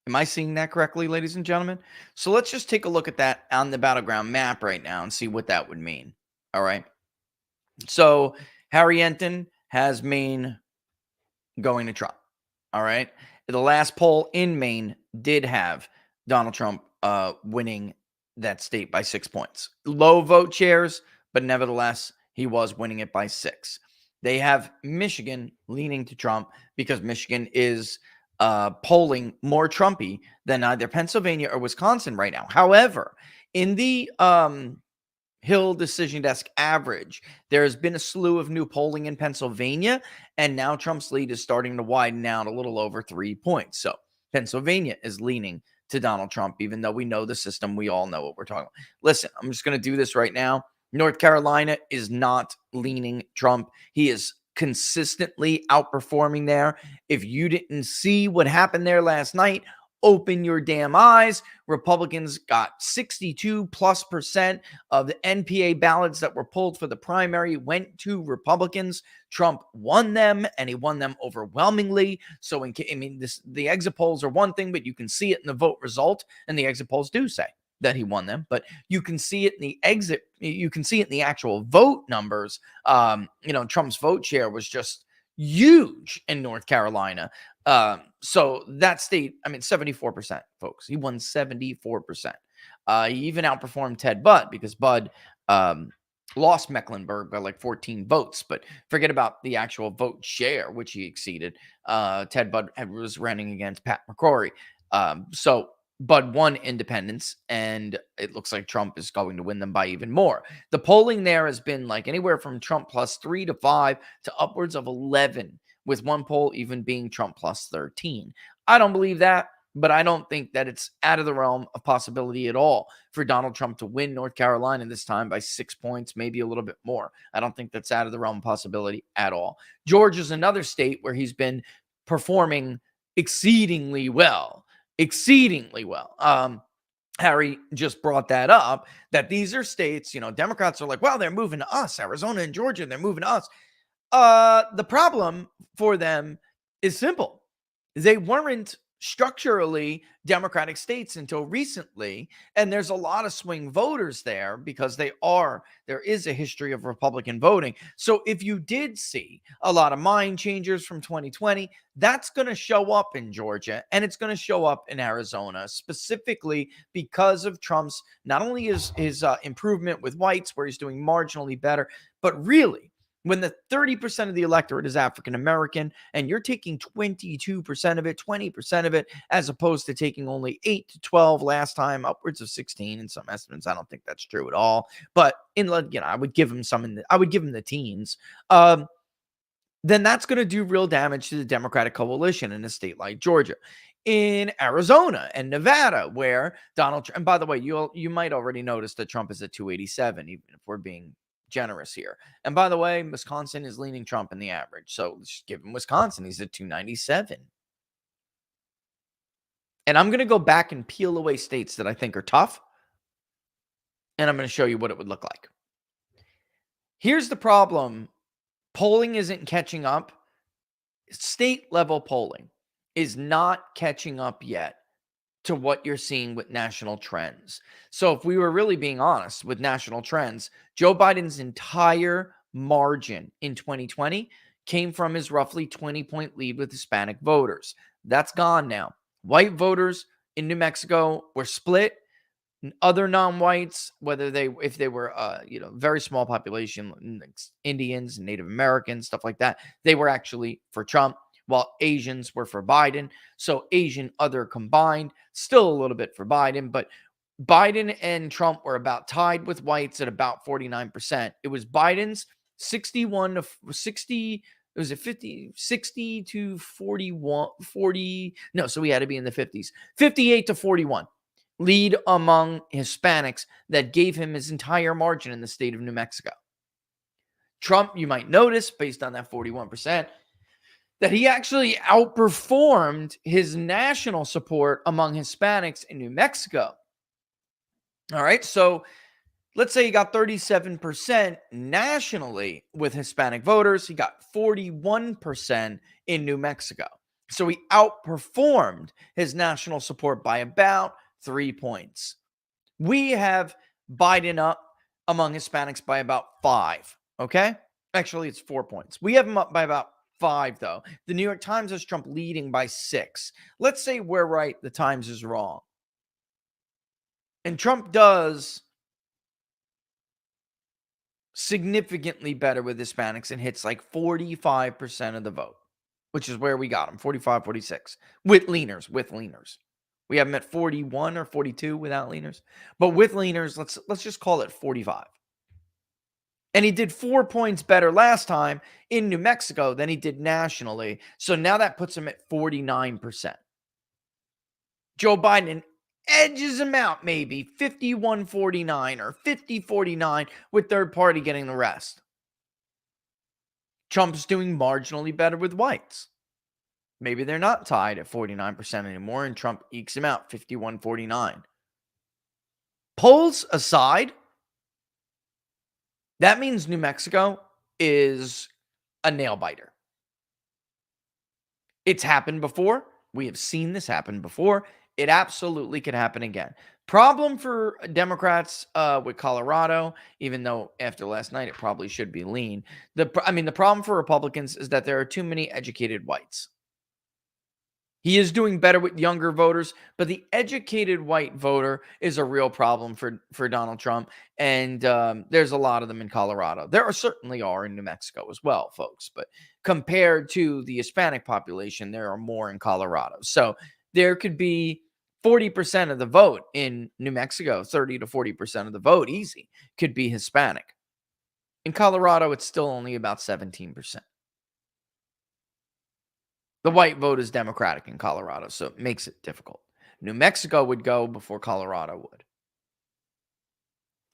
Am I seeing that correctly, ladies and gentlemen? So let's just take a look at that on the battleground map right now and see what that would mean. All right. So Harry Enton has Maine going to Trump. All right. The last poll in Maine did have Donald Trump winning that state by 6 points. Low vote shares, but nevertheless, he was winning it by 6. They have Michigan leaning to Trump because Michigan is polling more Trumpy than either Pennsylvania or Wisconsin right now. However, in the Hill Decision Desk average, there has been a slew of new polling in Pennsylvania, and now Trump's lead is starting to widen out a little over 3 points. So Pennsylvania is leaning to Donald Trump, even though we know the system. We all know what we're talking about. Listen, I'm just going to do this right now. North Carolina is not leaning Trump. He is consistently outperforming there. If you didn't see what happened there last night, open your damn eyes. Republicans got 62+% of the NPA ballots that were pulled for the primary went to Republicans. Trump won them, and he won them overwhelmingly. So, the exit polls are one thing, but you can see it in the vote result, and the exit polls do say that he won them, but you can see it in the exit. You can see it in the actual vote numbers. Trump's vote share was just huge in North Carolina. So that state, 74%, folks. He won 74%. He even outperformed Ted Budd because Budd lost Mecklenburg by like 14 votes. But forget about the actual vote share, which he exceeded. Ted Budd was running against Pat McCrory. So Budd won independents, and it looks like Trump is going to win them by even more. The polling there has been like anywhere from Trump +3 to 5 to upwards of 11, with one poll even being Trump +13. I don't believe that, but I don't think that it's out of the realm of possibility at all for Donald Trump to win North Carolina this time by 6 points, maybe a little bit more. I don't think that's out of the realm of possibility at all. Georgia's another state where he's been performing exceedingly well. Harry just brought that up, that these are states, Democrats are like, well, they're moving to us. Arizona and Georgia, they're moving to us. The problem for them is simple. They weren't structurally Democratic states until recently, and there's a lot of swing voters there because there is a history of Republican voting. So if you did see a lot of mind changers from 2020, that's going to show up in Georgia, and it's going to show up in Arizona, specifically because of Trump's, not only his improvement with whites, where he's doing marginally better, but really, when the 30% of the electorate is African-American and you're taking 22% of it, 20% of it, as opposed to taking only 8 to 12 last time, upwards of 16 in some estimates. I don't think that's true at all. But I would give him the teens. Then that's going to do real damage to the Democratic coalition in a state like Georgia. In Arizona and Nevada, where Donald Trump, and by the way, you might already notice that Trump is at 287, even if we're being generous here. And by the way, Wisconsin is leaning Trump in the average. So just give him Wisconsin. He's at 297. And I'm going to go back and peel away states that I think are tough. And I'm going to show you what it would look like. Here's the problem. Polling isn't catching up. State level polling is not catching up yet to what you're seeing with national trends. So if we were really being honest with national trends, Joe Biden's entire margin in 2020 came from his roughly 20-point lead with Hispanic voters. That's gone now. White voters in New Mexico were split. Other non-whites, if they were very small population, Indians, Native Americans, stuff like that, they were actually for Trump, while Asians were for Biden. So Asian other combined, still a little bit for Biden, but Biden and Trump were about tied with whites at about 49%. It was Biden's 61 to 60. It was a 60 to 41, 40. No, so we had to be in the 50s. 58 to 41 lead among Hispanics that gave him his entire margin in the state of New Mexico. Trump, you might notice, based on that 41%, that he actually outperformed his national support among Hispanics in New Mexico. All right, so let's say he got 37% nationally with Hispanic voters. He got 41% in New Mexico. So he outperformed his national support by about 3 points. We have Biden up among Hispanics by about 5, okay? Actually, it's 4 points. We have him up by about 5, though. The New York Times has Trump leading by 6. Let's say we're right, the Times is wrong. And Trump does significantly better with Hispanics and hits like 45% of the vote, which is where we got him, 45, 46, with leaners. We have him at 41 or 42 without leaners. But with leaners, let's just call it 45. And he did 4 points better last time in New Mexico than he did nationally. So now that puts him at 49%. Joe Biden edges him out maybe 51-49 or 50-49 with third party getting the rest. Trump's doing marginally better with whites. Maybe they're not tied at 49% anymore and Trump ekes him out 51-49. Polls aside, that means New Mexico is a nail biter. It's happened before. We have seen this happen before. It absolutely could happen again. Problem for Democrats with Colorado, even though after last night it probably should be lean. The problem for Republicans is that there are too many educated whites. He is doing better with younger voters, but the educated white voter is a real problem for Donald Trump. And there's a lot of them in Colorado. There certainly are in New Mexico as well, folks. But compared to the Hispanic population, there are more in Colorado. So there could be 40% of the vote in New Mexico, 30 to 40% of the vote, easy, could be Hispanic. In Colorado, it's still only about 17%. The white vote is Democratic in Colorado, so it makes it difficult. New Mexico would go before Colorado would.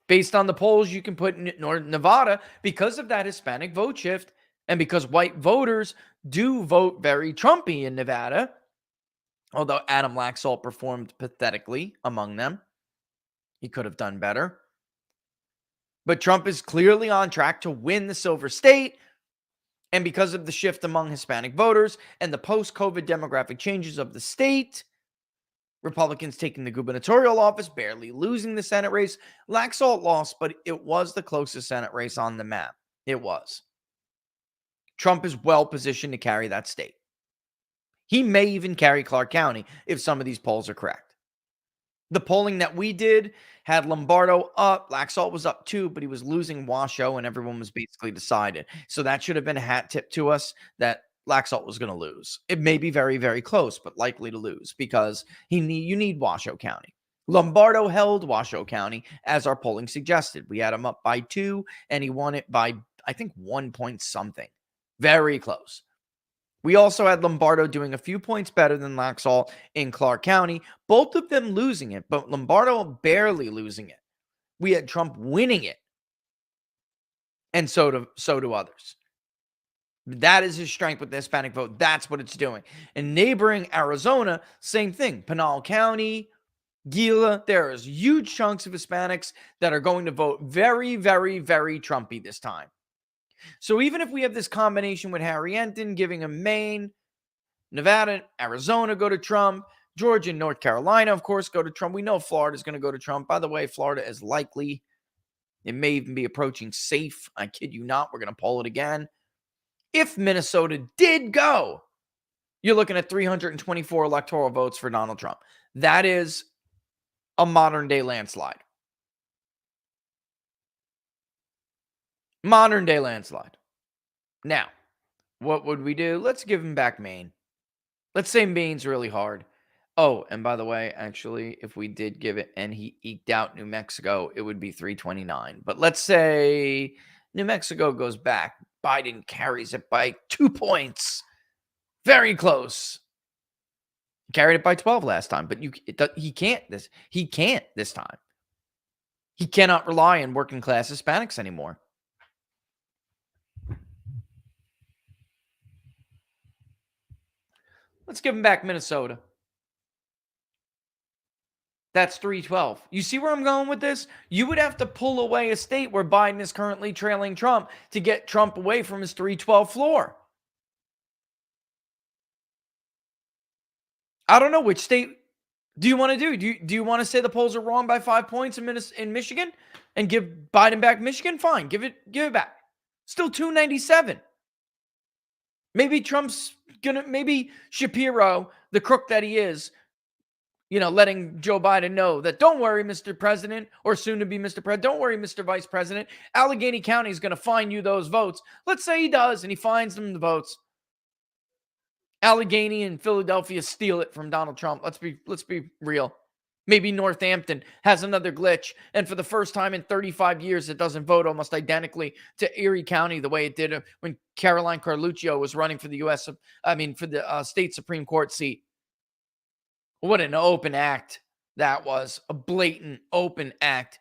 Based on the polls, you can put Nevada because of that Hispanic vote shift and because white voters do vote very Trumpy in Nevada, although Adam Laxalt performed pathetically among them. He could have done better. But Trump is clearly on track to win the Silver State. And because of the shift among Hispanic voters and the post-COVID demographic changes of the state, Republicans taking the gubernatorial office, barely losing the Senate race. Laxalt lost, but it was the closest Senate race on the map. It was. Trump is well positioned to carry that state. He may even carry Clark County if some of these polls are correct. The polling that we did had Lombardo up. Laxalt was up too, but he was losing Washoe, and everyone was basically decided. So that should have been a hat tip to us that Laxalt was going to lose. It may be very, very close, but likely to lose because you need Washoe County. Lombardo held Washoe County as our polling suggested. We had him up by 2, and he won it by, I think, 1 point something. Very close. We also had Lombardo doing a few points better than Laxalt in Clark County, both of them losing it, but Lombardo barely losing it. We had Trump winning it, and so do others. That is his strength with the Hispanic vote. That's what it's doing. And neighboring Arizona, same thing. Pinal County, Gila, there is huge chunks of Hispanics that are going to vote very, very, very Trumpy this time. So even if we have this combination with Harry Enton giving him Maine, Nevada, Arizona go to Trump, Georgia and North Carolina, of course, go to Trump. We know Florida is going to go to Trump. By the way, Florida is likely. It may even be approaching safe. I kid you not. We're going to poll it again. If Minnesota did go, you're looking at 324 electoral votes for Donald Trump. That is a modern day landslide. Modern day landslide. Now, what would we do? Let's give him back Maine. Let's say Maine's really hard. Oh, and by the way, actually, if we did give it and he eked out New Mexico, it would be 329. But let's say New Mexico goes back. Biden carries it by 2 points. Very close. He carried it by 12 last time, but he can't this time. He cannot rely on working class Hispanics anymore. Let's give him back Minnesota. That's 312. You see where I'm going with this? You would have to pull away a state where Biden is currently trailing Trump to get Trump away from his 312 floor. I don't know which state do you want to do. Do you want to say the polls are wrong by 5 points in Michigan and give Biden back Michigan? Fine, give it back. Still 297. Maybe maybe Shapiro, the crook that he is, letting Joe Biden know that don't worry, Mr. President, or soon to be Mr. President, don't worry, Mr. Vice President, Allegheny County is going to find you those votes. Let's say he does, and he finds them the votes. Allegheny and Philadelphia steal it from Donald Trump. Let's be real. Maybe Northampton has another glitch, and for the first time in 35 years, it doesn't vote almost identically to Erie County the way it did when Caroline Carluccio was running for the for the state Supreme Court seat. What an open act that was. A blatant open act.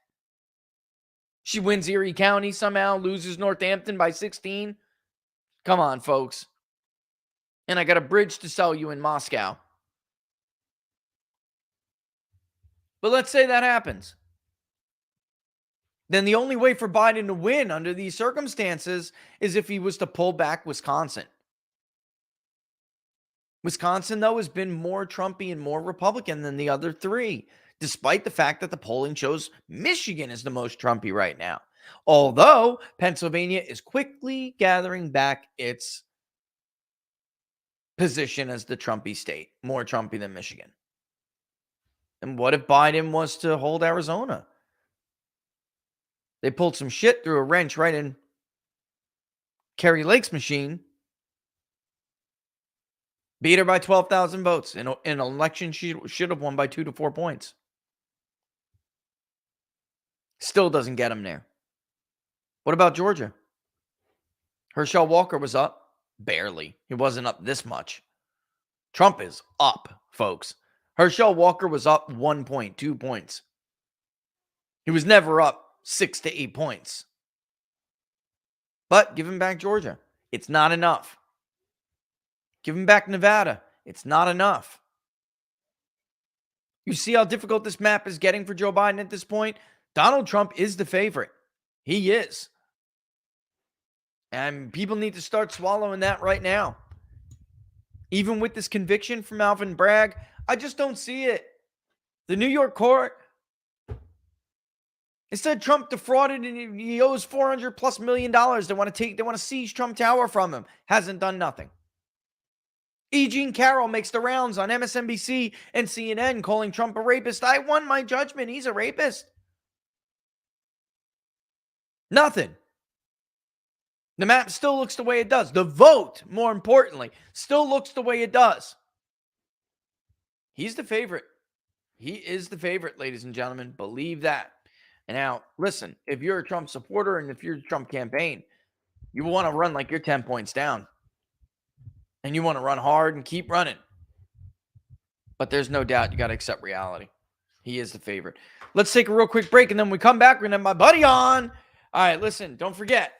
She wins Erie County somehow, loses Northampton by 16. Come on, folks. And I got a bridge to sell you in Moscow. But let's say that happens. Then the only way for Biden to win under these circumstances is if he was to pull back Wisconsin. Wisconsin, though, has been more Trumpy and more Republican than the other three, despite the fact that the polling shows Michigan is the most Trumpy right now. Although Pennsylvania is quickly gathering back its position as the Trumpy state, more Trumpy than Michigan. And what if Biden was to hold Arizona? They pulled some shit through a wrench right in Kerry Lake's machine. Beat her by 12,000 votes. In an election she should have won by 2 to 4 points. Still doesn't get him there. What about Georgia? Herschel Walker was up. Barely. He wasn't up this much. Trump is up, folks. Herschel Walker was up 1 point, 2 points. He was never up 6 to 8 points. But give him back Georgia. It's not enough. Give him back Nevada. It's not enough. You see how difficult this map is getting for Joe Biden at this point? Donald Trump is the favorite. He is. And people need to start swallowing that right now. Even with this conviction from Alvin Bragg, I just don't see it. The New York court, it said Trump defrauded and he owes $400+ million. They want to seize Trump Tower from him. Hasn't done nothing. E. Jean Carroll makes the rounds on MSNBC and CNN calling Trump a rapist. I won my judgment. He's a rapist. Nothing. The map still looks the way it does. The vote, more importantly, still looks the way it does. He's the favorite. He is the favorite, ladies and gentlemen. Believe that. And now, listen, if you're a Trump supporter and if you're a Trump campaign, you want to run like you're 10 points down. And you want to run hard and keep running. But there's no doubt you got to accept reality. He is the favorite. Let's take a real quick break, and then when we come back, we're going to have my buddy on. All right, listen, don't forget,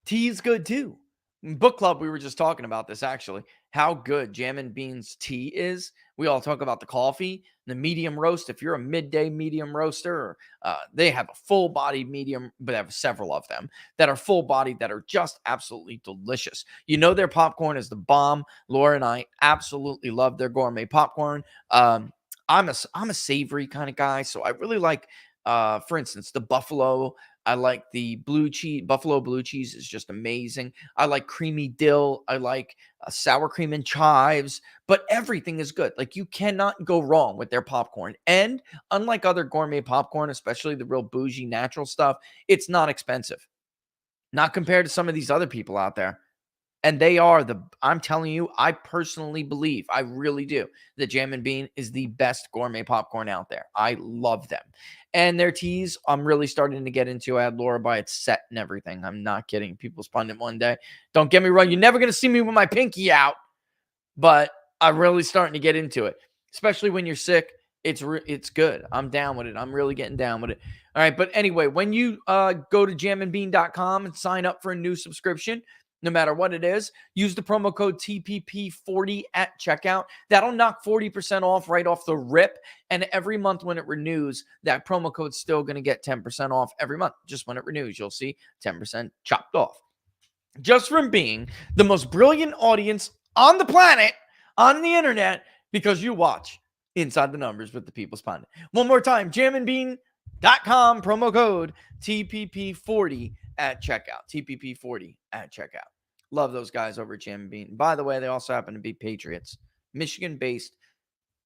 tea's good too. In book club, we were just talking about this, actually, how good Jam and Beans tea is. We all talk about the coffee, the medium roast. If you're a midday medium roaster, they have a full-bodied medium, but they have several of them that are full-bodied that are just absolutely delicious. You know their popcorn is the bomb. Laura and I absolutely love their gourmet popcorn. I'm a savory kind of guy, so I really like, for instance, the buffalo. I like the blue cheese. Buffalo blue cheese is just amazing. I like creamy dill. I like sour cream and chives, but everything is good. Like, you cannot go wrong with their popcorn. And unlike other gourmet popcorn, especially the real bougie natural stuff, it's not expensive. Not compared to some of these other people out there. And I'm telling you, I personally believe, I really do, that Jam and Bean is the best gourmet popcorn out there. I love them. And their teas, I'm really starting to get into. I had Laura buy it set and everything. I'm not kidding. People's Pundit one day. Don't get me wrong. You're never going to see me with my pinky out. But I'm really starting to get into it. Especially when you're sick. It's good. I'm down with it. I'm really getting down with it. All right. But anyway, when you go to jamandbean.com and sign up for a new subscription, no matter what it is, use the promo code TPP40 at checkout. That'll knock 40% off right off the rip. And every month when it renews, that promo code's still going to get 10% off every month. Just when it renews, you'll see 10% chopped off. Just from being the most brilliant audience on the planet, on the internet, because you watch Inside the Numbers with the People's Pundit. One more time, jamandbean.com, promo code TPP40 at checkout. TPP40 at checkout. Love those guys over at Jam Bean. By the way, they also happen to be Patriots, Michigan-based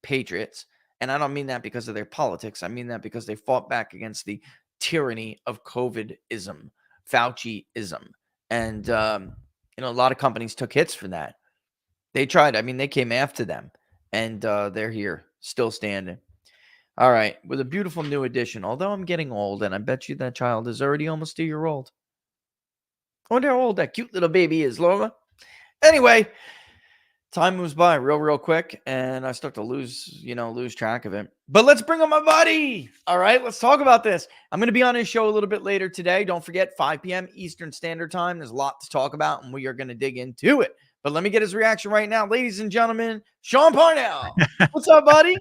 Patriots. And I don't mean that because of their politics. I mean that because they fought back against the tyranny of COVID-ism, Fauci-ism. And, a lot of companies took hits for that. They tried. I mean, they came after them. And they're here, still standing. All right, with a beautiful new addition. Although I'm getting old, and I bet you that child is already almost a year old. I wonder how old that cute little baby is, Laura. Anyway, time moves by real quick, and I start to lose track of it. But let's bring on my buddy. All right, let's talk about this. I'm going to be on his show a little bit later today. Don't forget, 5 p.m. Eastern Standard Time. There's a lot to talk about, and we are going to dig into it. But let me get his reaction right now. Ladies and gentlemen, Sean Parnell. What's up, buddy?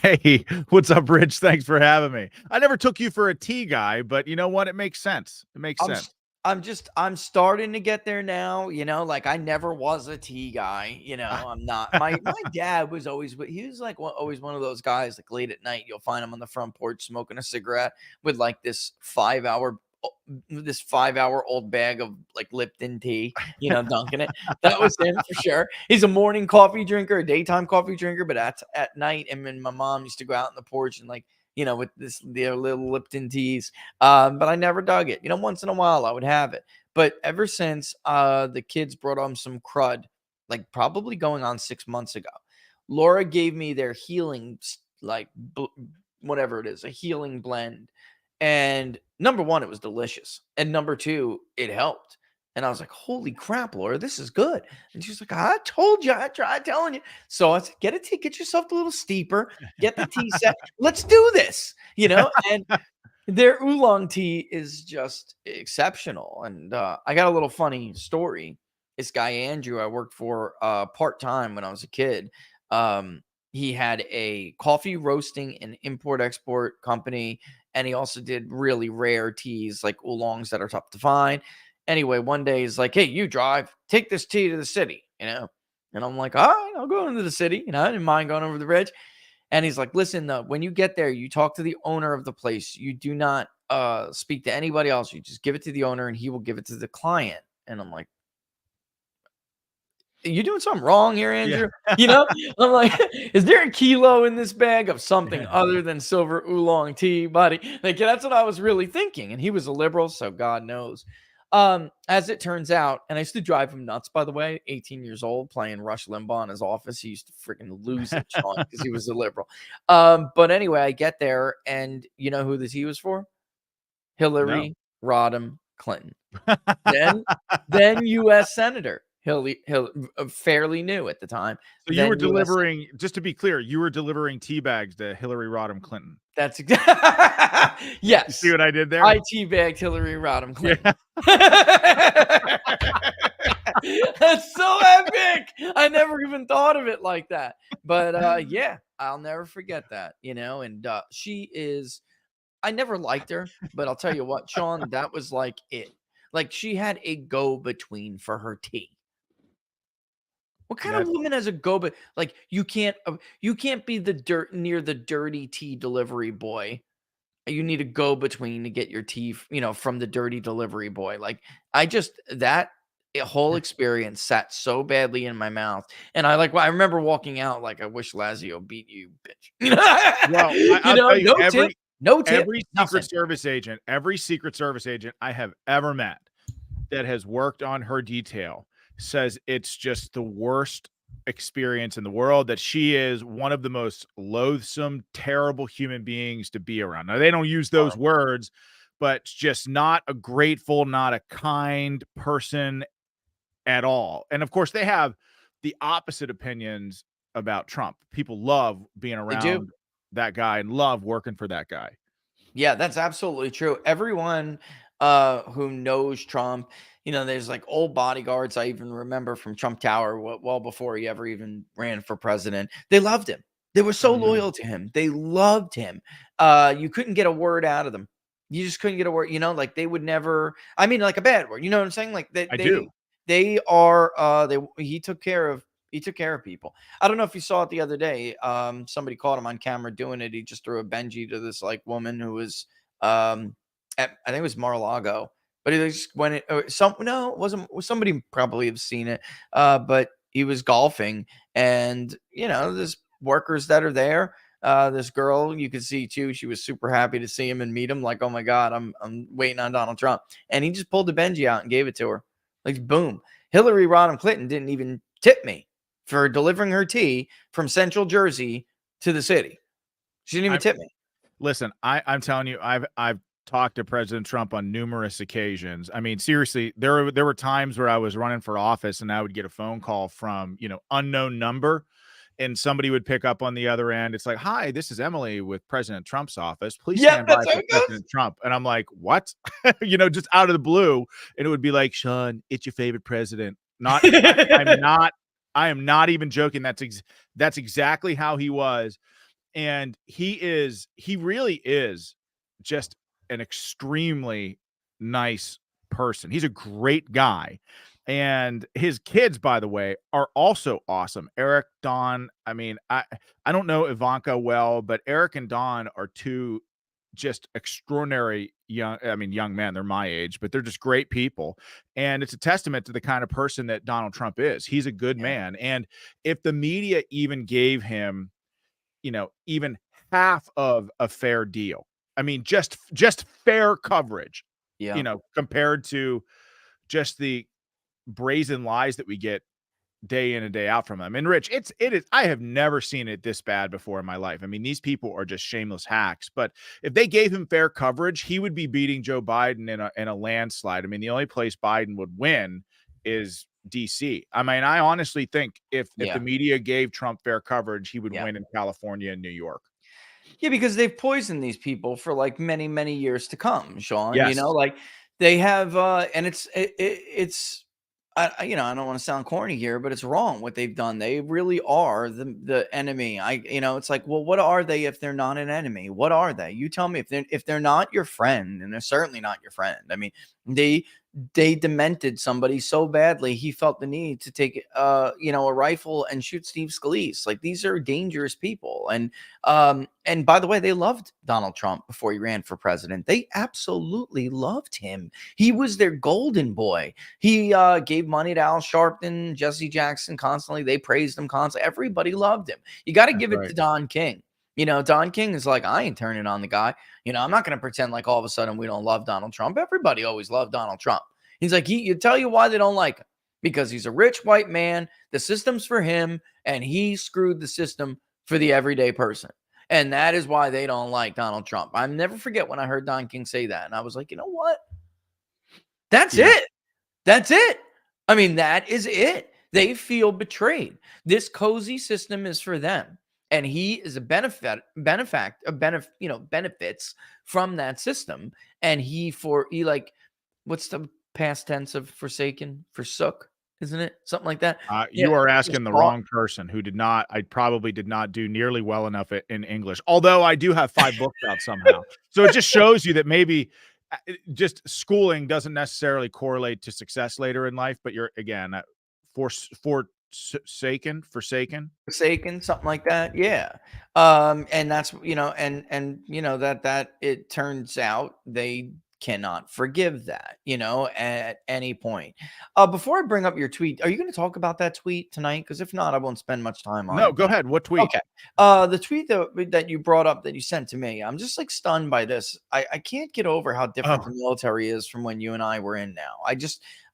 Hey, what's up, Rich? Thanks for having me. I never took you for a tea guy, but you know what? It makes sense. It makes sense. I'm starting to get there now, like I never was a tea guy, I'm not. My dad was always, he was like always one of those guys, like late at night, you'll find him on the front porch smoking a cigarette with like this 5-hour old bag of like Lipton tea, dunking it. That was him for sure. He's a morning coffee drinker, a daytime coffee drinker, but at night, and then my mom used to go out on the porch and like, with their little Lipton teas. But I never dug it. Once in a while I would have it. But ever since the kids brought on some crud, like probably going on 6 months ago, Laura gave me their healing, like whatever it is, a healing blend. And number one, it was delicious. And number two, it helped. And I was like, holy crap, Laura, this is good. And she's like, I told you, I tried telling you. So I said, get a tea, get yourself a little steeper, get the tea set. Let's do this, and their oolong tea is just exceptional. And I got a little funny story. This guy, Andrew, I worked for part-time when I was a kid. He had a coffee roasting and import-export company. And he also did really rare teas like oolongs that are tough to find. Anyway, one day he's like, hey, you drive, take this tea to the city, And I'm like, all right, I'll go into the city. I didn't mind going over the bridge. And he's like, listen, when you get there, you talk to the owner of the place. You do not speak to anybody else. You just give it to the owner and he will give it to the client. And I'm like, you doing something wrong here, Andrew? Yeah. I'm like, is there a kilo in this bag of something other than silver oolong tea, buddy? Like, that's what I was really thinking. And he was a liberal, so God knows. As it turns out, and I used to drive him nuts, by the way, 18 years old, playing Rush Limbaugh in his office. He used to freaking lose it, Sean, because he was a liberal. But anyway, I get there, and you know who the tea was for? Hillary Rodham Clinton. then U.S. Senator. Fairly new at the time. So you were delivering, just to be clear, you were delivering tea bags to Hillary Rodham Clinton. That's exactly. Yes. You see what I did there? I teabagged Hillary Rodham Clinton. Yeah. That's so epic. I never even thought of it like that. But yeah, I'll never forget that, and she is, I never liked her, but I'll tell you what, Sean, that was like it. Like she had a go-between for her tea. What kind of woman has a go? But like you can't be near the dirty tea delivery boy. You need a go between to get your tea, from the dirty delivery boy. Like that whole experience sat so badly in my mouth, and I remember walking out like I wish Lazio beat you, bitch. Well, no tip. Every Secret Service agent I have ever met that has worked on her detail says it's just the worst experience in the world, that she is one of the most loathsome, terrible human beings to be around. Now, they don't use those words, but just not a grateful, not a kind person at all. And of course, they have the opposite opinions about Trump. People love being around that guy and love working for that guy. Yeah, that's absolutely true. Everyone who knows Trump, there's like old bodyguards I even remember from Trump Tower, well before he ever even ran for president. They loved him. They were so loyal to him. They loved him. You couldn't get a word out of them. You just couldn't get a word, like they would never, I mean, like a bad word, you know what I'm saying? Like he took care of people. I don't know if you saw it the other day. Somebody caught him on camera doing it. He just threw a Benji to this like woman who was, I think it was Mar-a-Lago. but he just went it. No, it wasn't. Somebody probably have seen it. But he was golfing, and there's workers that are there. This girl you could see too. She was super happy to see him and meet him. Like, oh my god, I'm waiting on Donald Trump, and he just pulled the Benji out and gave it to her. Like, boom. Hillary Rodham Clinton didn't even tip me for delivering her tea from Central Jersey to the city. She didn't even tip me. Listen, I'm telling you, I've talked to President Trump on numerous occasions. I mean, seriously, there were times where I was running for office and I would get a phone call from, unknown number, and somebody would pick up on the other end. It's like, "Hi, this is Emily with President Trump's office. Please stand by for President Trump." And I'm like, "What?" Just out of the blue, and it would be like, "Sean, it's your favorite president." Not, I am not even joking. That's exactly how he was. And he really is just an extremely nice person. He's a great guy. And his kids, by the way, are also awesome. Eric, Dawn. I mean, I don't know Ivanka well, but Eric and Dawn are two just extraordinary young men. They're my age, but they're just great people. And it's a testament to the kind of person that Donald Trump is. He's a good man. And if the media even gave him, even half of a fair deal, I mean, just fair coverage, compared to just the brazen lies that we get day in and day out from them. And Rich, it is, I have never seen it this bad before in my life. I mean, these people are just shameless hacks, but if they gave him fair coverage, he would be beating Joe Biden in a landslide. I mean, the only place Biden would win is DC. I mean, I honestly think if the media gave Trump fair coverage, he would win in California and New York. Yeah, because they've poisoned these people for like many, many years to come, Sean. Yes. Like they have, and it's I don't want to sound corny here, but it's wrong what they've done. They really are the enemy. It's like, well, what are they if they're not an enemy? What are they? You tell me. If they're not your friend, and they're certainly not your friend. I mean, they demented somebody so badly he felt the need to take a rifle and shoot Steve Scalise. Like, these are dangerous people. And by the way, they loved Donald Trump before he ran for president. They absolutely loved him. He was their golden boy. He gave money to Al Sharpton, Jesse Jackson constantly. They praised him constantly. Everybody loved him. You got to give it to Don King. Don King is like, I ain't turning on the guy. I'm not going to pretend like all of a sudden we don't love Donald Trump. Everybody always loved Donald Trump. He's like, you tell you why they don't like him. Because he's a rich white man. The system's for him. And he screwed the system for the everyday person. And that is why they don't like Donald Trump. I'll never forget when I heard Don King say that. And I was like, you know what? That's it. That's it. I mean, that is it. They feel betrayed. This cozy system is for them. And he is a benefits from that system. And he what's the past tense of forsaken? Forsook, isn't it? Something like that. You are asking the wrong person who I probably did not do nearly well enough in English. Although I do have 5 books out somehow. So it just shows you that maybe just schooling doesn't necessarily correlate to success later in life, but you're, again, forsaken, something like that. Yeah. And that's, that it turns out they cannot forgive that, at any point. Before I bring up your tweet, are you going to talk about that tweet tonight? Because if not, I won't spend much time on it. No, go ahead. What tweet? Okay. The tweet that you brought up that you sent to me, I'm just like stunned by this. I can't get over how different the military is from when you and I were in now.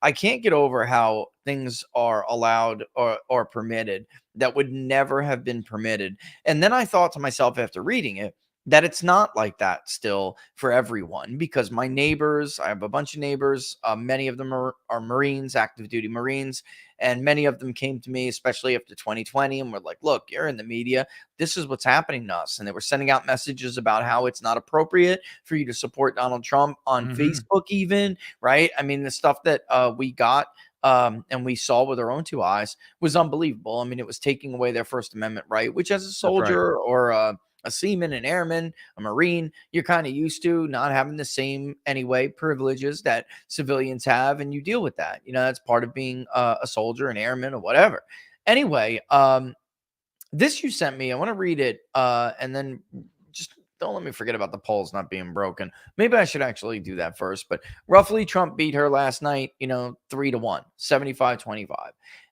I can't get over how things are allowed or permitted that would never have been permitted. And then I thought to myself after reading it, that it's not like that still for everyone, because my neighbors, I have a bunch of neighbors, many of them are Marines, active duty Marines, and many of them came to me, especially after 2020, and were like, look, you're in the media. This is what's happening to us. And they were sending out messages about how it's not appropriate for you to support Donald Trump on Facebook even, right? I mean, the stuff that we got and we saw with our own 2 eyes was unbelievable. I mean, it was taking away their First Amendment right, which as a soldier or a seaman, an airman, a Marine, you're kind of used to not having the same privileges that civilians have, and you deal with that. That's part of being a soldier, an airman, or whatever. Anyway, this you sent me, I want to read it, and then just don't let me forget about the polls not being broken. Maybe I should actually do that first. But roughly, Trump beat her last night, 3-1, 75-25.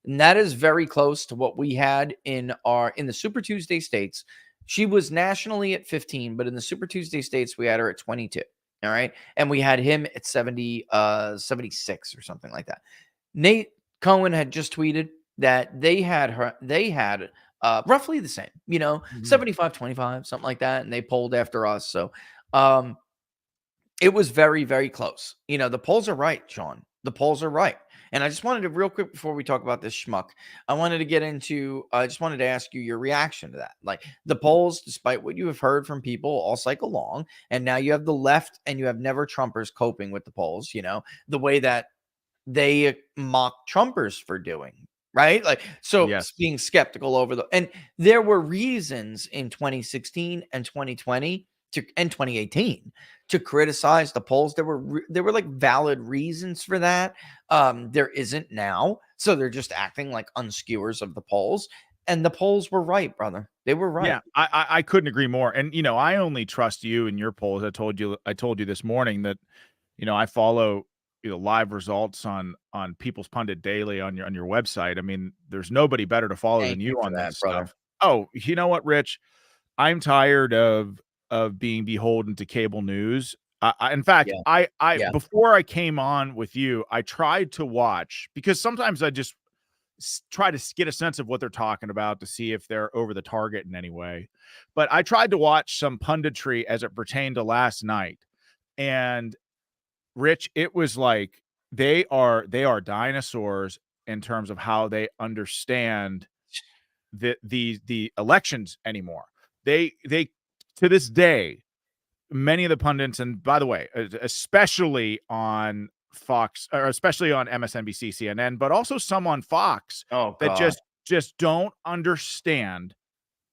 And that is very close to what we had in the Super Tuesday states. She was nationally at 15, but in the Super Tuesday states, we had her at 22. All right. And we had him at 76 or something like that. Nate Cohen had just tweeted that they had roughly the same, 75-25, something like that. And they polled after us. So it was very, very close. The polls are right, Sean. The polls are right. And I just wanted to, real quick, before we talk about this schmuck, I just wanted to ask you your reaction to that. Like, the polls, despite what you have heard from people all cycle long, and now you have the left and you have never Trumpers coping with the polls, the way that they mock Trumpers for doing, right? Like, so Yes. being skeptical and there were reasons in 2016 and 2020 and 2018 to criticize the polls. There were like valid reasons for that. There isn't now. So they're just acting like unskewers of the polls. And the polls were right, brother. They were right. Yeah, I couldn't agree more. And I only trust you and your polls. I told you this morning that I follow live results on People's Pundit Daily on your website. I mean, there's nobody better to follow than you on that brother. stuff. Oh, you know what, Rich? I'm tired of being beholden to cable news. In fact, before I came on with you, I tried to watch, because sometimes I just try to get a sense of what they're talking about to see if they're over the target in any way. But I tried to watch some punditry as it pertained to last night, and Rich, it was like they are dinosaurs in terms of how they understand the elections anymore. They to this day, many of the pundits, and by the way, especially on Fox, or especially on MSNBC, CNN, but also some on Fox, that just don't understand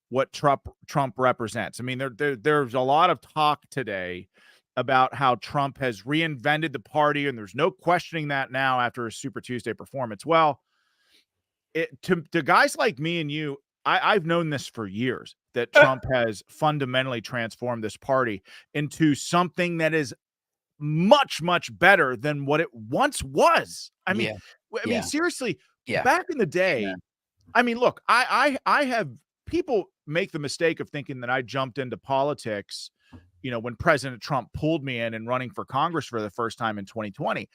what Trump represents. I mean, there's a lot of talk today about how Trump has reinvented the party, and there's no questioning that now after a Super Tuesday performance. Well, to guys like me and you, I've known this for years, that Trump has fundamentally transformed this party into something that is much, much better than what it once was. I mean, seriously, back in the day, I mean, look, I have, people make the mistake of thinking that I jumped into politics, when President Trump pulled me in and running for Congress for the first time in 2020.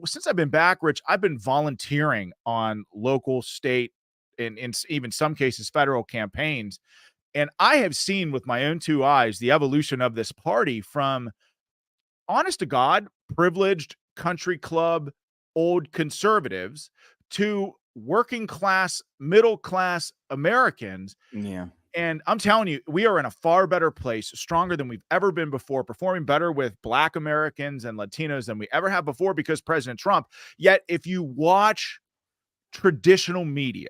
Since I've been back, Rich, I've been volunteering on local, state, and in even some cases federal campaigns. And I have seen with my own two eyes the evolution of this party from, honest to God, privileged country club, old conservatives to working class, middle class Americans. Yeah. And I'm telling you, we are in a far better place, stronger than we've ever been before, performing better with Black Americans and Latinos than we ever have before because President Trump. Yet, if you watch traditional media,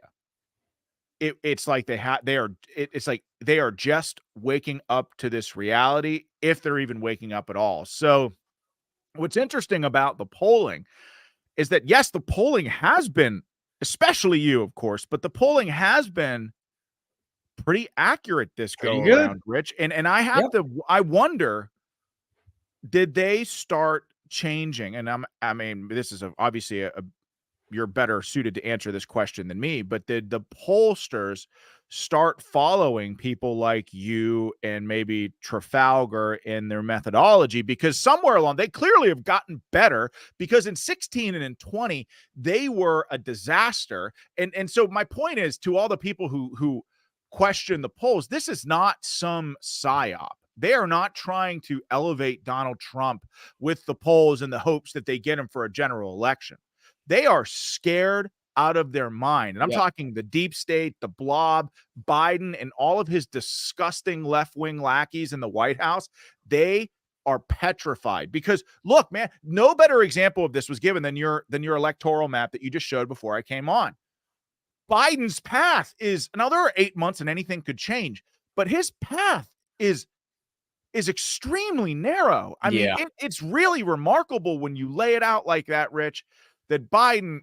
it's like it's like they are just waking up to this reality, if they're even waking up at all. So what's interesting about the polling is that, yes, the polling has been, especially you, of course, but the polling has been pretty accurate this go around, Rich. And I wonder, did they start changing? And I mean, this is obviously you're better suited to answer this question than me, but did the pollsters start following people like you and maybe Trafalgar in their methodology? Because somewhere along, they clearly have gotten better, because in 16 and in 20, they were a disaster. And so my point is, to all the people who question the polls, this is not some psyop. They are not trying to elevate Donald Trump with the polls in the hopes that they get him for a general election. They are scared out of their mind. And I'm talking the deep state, the blob, Biden, and all of his disgusting left-wing lackeys in the White House. They are petrified, because look, man, no better example of this was given than your electoral map that you just showed before I came on. Biden's path is, now there are 8 months and anything could change, but his path is extremely narrow. I mean, it's really remarkable when you lay it out like that, Rich, that Biden,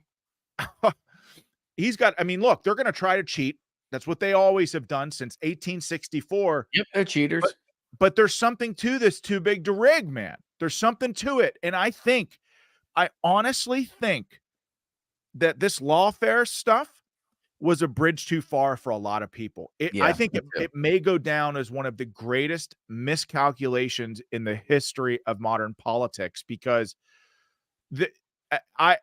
he's got, I mean, look, they're going to try to cheat. That's what they always have done since 1864. Yep, they're cheaters. but there's something to this too big to rig, man. There's something to it. And I honestly think that this lawfare stuff was a bridge too far for a lot of people. I Yeah, think me too. it may go down as one of the greatest miscalculations in the history of modern politics, because the I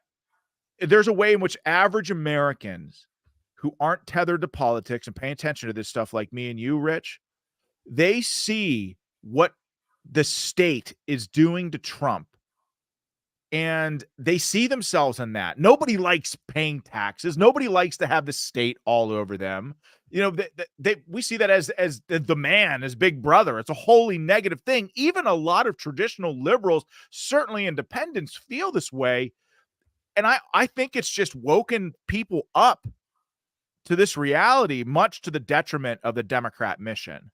there's a way in which average Americans who aren't tethered to politics and paying attention to this stuff like me and you, Rich, they see what the state is doing to Trump, and they see themselves in that. Nobody likes paying taxes. Nobody likes to have the state all over them. You know, we see that as the man, as Big Brother. It's a wholly negative thing. Even a lot of traditional liberals, certainly independents, feel this way. And I think it's just woken people up to this reality, much to the detriment of the Democrat mission.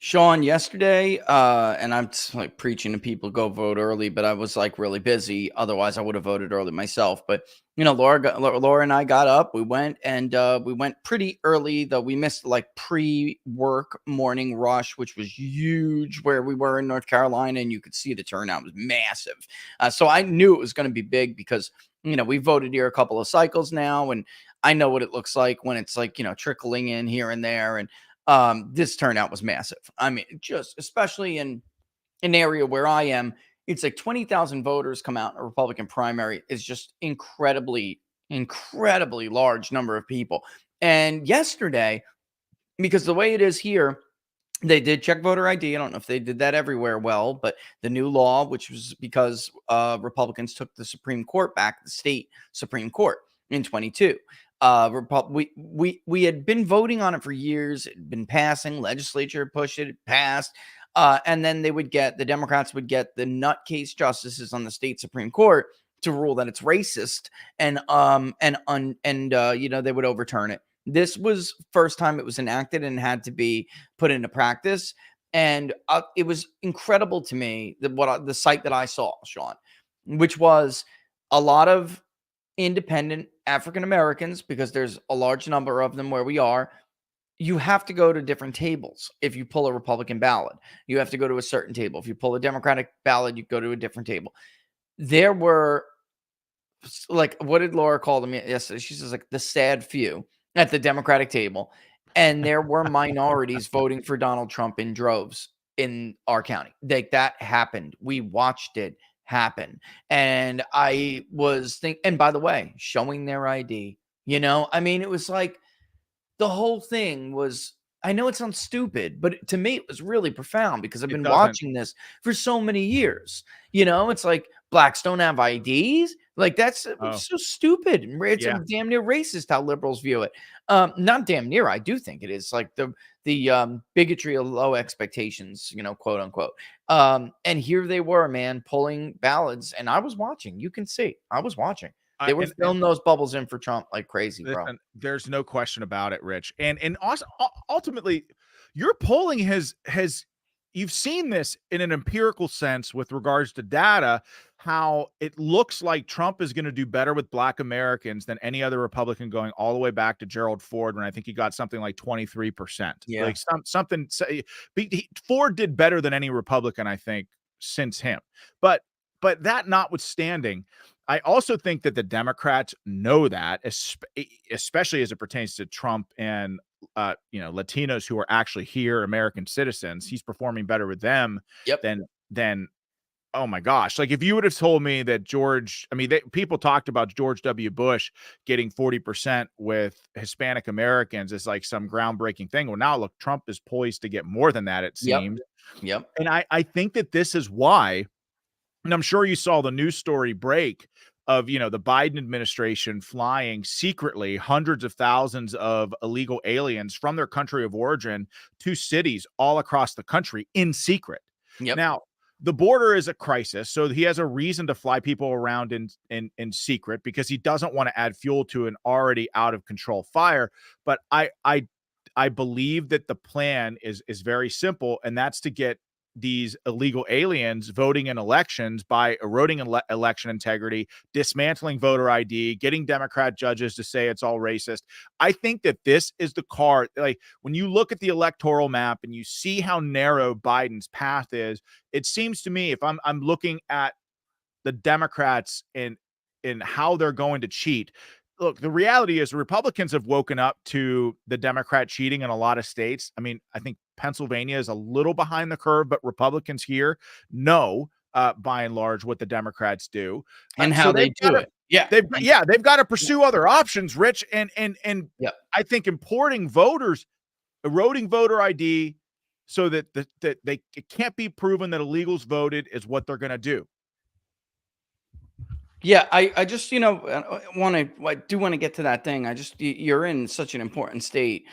Sean, yesterday, and I'm just, like, preaching to people go vote early, but I was like really busy. Otherwise, I would have voted early myself. But Laura and I got up. We went pretty early, though we missed like pre-work morning rush, which was huge where we were in North Carolina, and you could see the turnout was massive. So I knew it was going to be big because we voted here a couple of cycles now, and I know what it looks like when it's like trickling in here and there, and this turnout was massive. I mean, just especially in an area where I am, it's like 20,000 voters come out in a Republican primary is just incredibly, incredibly large number of people. And yesterday, because the way it is here, they did check voter ID. I don't know if they did that everywhere well, but the new law, which was because Republicans took the Supreme Court back, the state Supreme Court in 22. We had been voting on it for years. It had been passing. Legislature pushed it passed, and then the Democrats would get the nutcase justices on the state Supreme Court to rule that it's racist, and they would overturn it. This was first time it was enacted and had to be put into practice, and it was incredible to me the sight that I saw, Sean, which was a lot of independent African Americans, because there's a large number of them where we are. You have to go to different tables. If you pull a Republican ballot, you have to go to a certain table. If you pull a Democratic ballot, you go to a different table. There were, like, what did Laura call them yesterday? She says, like, the sad few at the Democratic table. And there were minorities voting for Donald Trump in droves in our county. Like, that happened. We watched it happen. And I was thinking, and by the way, showing their ID, I mean, it was like the whole thing was, I know it sounds stupid, but to me, it was really profound because I've been watching this for so many years. It's like blacks don't have IDs. Like, that's so stupid. It's damn near racist how liberals view it. Not damn near. I do think it is like the bigotry of low expectations, quote unquote. And here they were, man, pulling ballots, and I was watching. You can see, I was watching. They were filling those bubbles in for Trump like crazy, bro. There's no question about it, Rich. And also, ultimately, your polling has you've seen this in an empirical sense with regards to data, how it looks like Trump is going to do better with Black Americans than any other Republican, going all the way back to Gerald Ford, when I think he got something like 23%. Yeah. Like Ford did better than any Republican, I think, since him. But that notwithstanding, I also think that the Democrats know that, especially as it pertains to Trump and Latinos who are actually here, American citizens. He's performing better with them than oh my gosh. Like, if you would have told me that people talked about George W. Bush getting 40% with Hispanic Americans as like some groundbreaking thing. Well, now look, Trump is poised to get more than that, it seems. Yep. And I think that this is why. And I'm sure you saw the news story break of, the Biden administration flying secretly hundreds of thousands of illegal aliens from their country of origin to cities all across the country in secret. Yep. Now, the border is a crisis, so he has a reason to fly people around in secret, because he doesn't want to add fuel to an already out of control fire. But I believe that the plan is very simple, and that's to get these illegal aliens voting in elections by eroding election integrity, dismantling voter ID, getting Democrat judges to say it's all racist. I think that this is the card. Like, when you look at the electoral map and you see how narrow Biden's path is, it seems to me, if I'm looking at the Democrats and how they're going to cheat. Look, the reality is Republicans have woken up to the Democrat cheating in a lot of states. I mean, I think Pennsylvania is a little behind the curve, but Republicans here know, by and large, what the Democrats do and how they do it. Yeah. They've got to pursue other options, Rich. And Yep. I think importing voters, eroding voter ID so that it can't be proven that illegals voted is what they're going to do. Yeah, I just, I do want to get to that thing. You're in such an important state.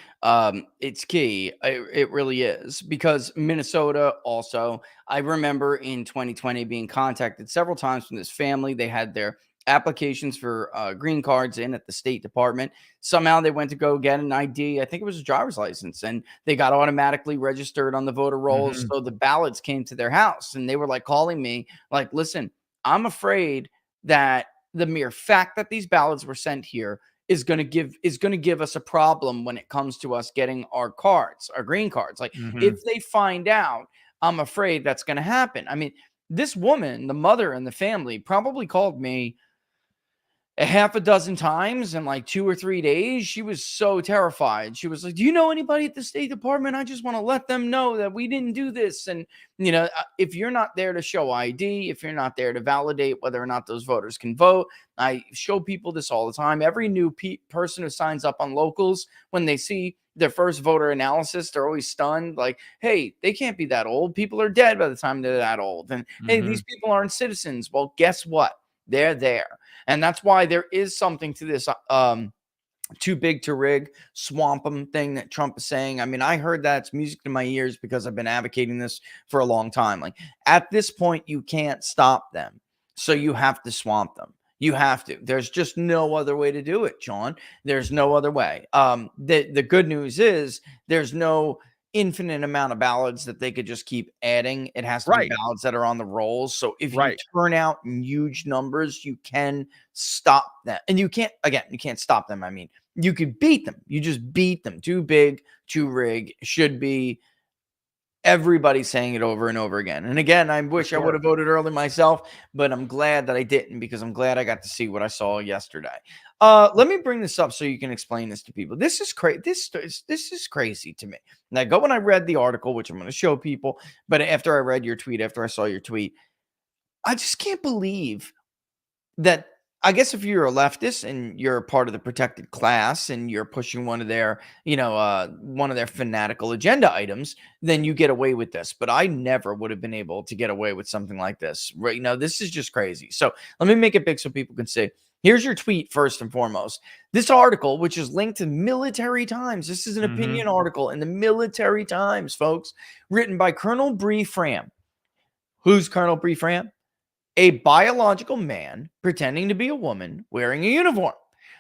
It's key. It really is, because Minnesota also, I remember in 2020 being contacted several times from this family. They had their applications for green cards in at the State Department. Somehow they went to go get an ID. I think it was a driver's license, and they got automatically registered on the voter rolls. Mhm. So the ballots came to their house, and they were like calling me like, listen, I'm afraid that the mere fact that these ballots were sent here is going to give us a problem when it comes to us getting our cards, our green cards. Like, Mhm. if they find out, I'm afraid that's going to happen. I mean, this woman, the mother and the family, probably called me a half a dozen times in like 2 or 3 days. She was so terrified. She was like, do you know anybody at the State Department? I just want to let them know that we didn't do this. And, if you're not there to show ID, if you're not there to validate whether or not those voters can vote, I show people this all the time. Every new person who signs up on locals, when they see their first voter analysis, they're always stunned. Like, hey, they can't be that old. People are dead by the time they're that old. And hey, these people aren't citizens. Well, guess what? They're there. And that's why there is something to this too big to rig, swamp them thing that Trump is saying. I mean, I heard that. It's music to my ears because I've been advocating this for a long time. Like, at this point, you can't stop them. So you have to swamp them. You have to. There's just no other way to do it, John. There's no other way. The good news is there's no infinite amount of ballots that they could just keep adding. It has to be ballots that are on the rolls. So if you turn out in huge numbers, you can stop that. And you can't stop them. I mean, you could beat them. You just beat them. Too big, too rig. Should be. Everybody's saying it over and over again. And again, I wish I would have voted early myself, but I'm glad that I didn't, because I'm glad I got to see what I saw yesterday. Let me bring this up so you can explain this to people. This is crazy. This is crazy to me. Now, when I read the article, which I'm going to show people, but after I read your tweet, after I saw your tweet, I just can't believe that. I guess if you're a leftist and you're a part of the protected class and you're pushing one of their fanatical agenda items, then you get away with this. But I never would have been able to get away with something like this. Right now, this is just crazy. So let me make it big so people can see. Here's your tweet first and foremost. This article, which is linked to Military Times. This is an opinion article in the Military Times, folks, written by Colonel Bree Fram. Who's Colonel Bree Fram? A biological man pretending to be a woman wearing a uniform.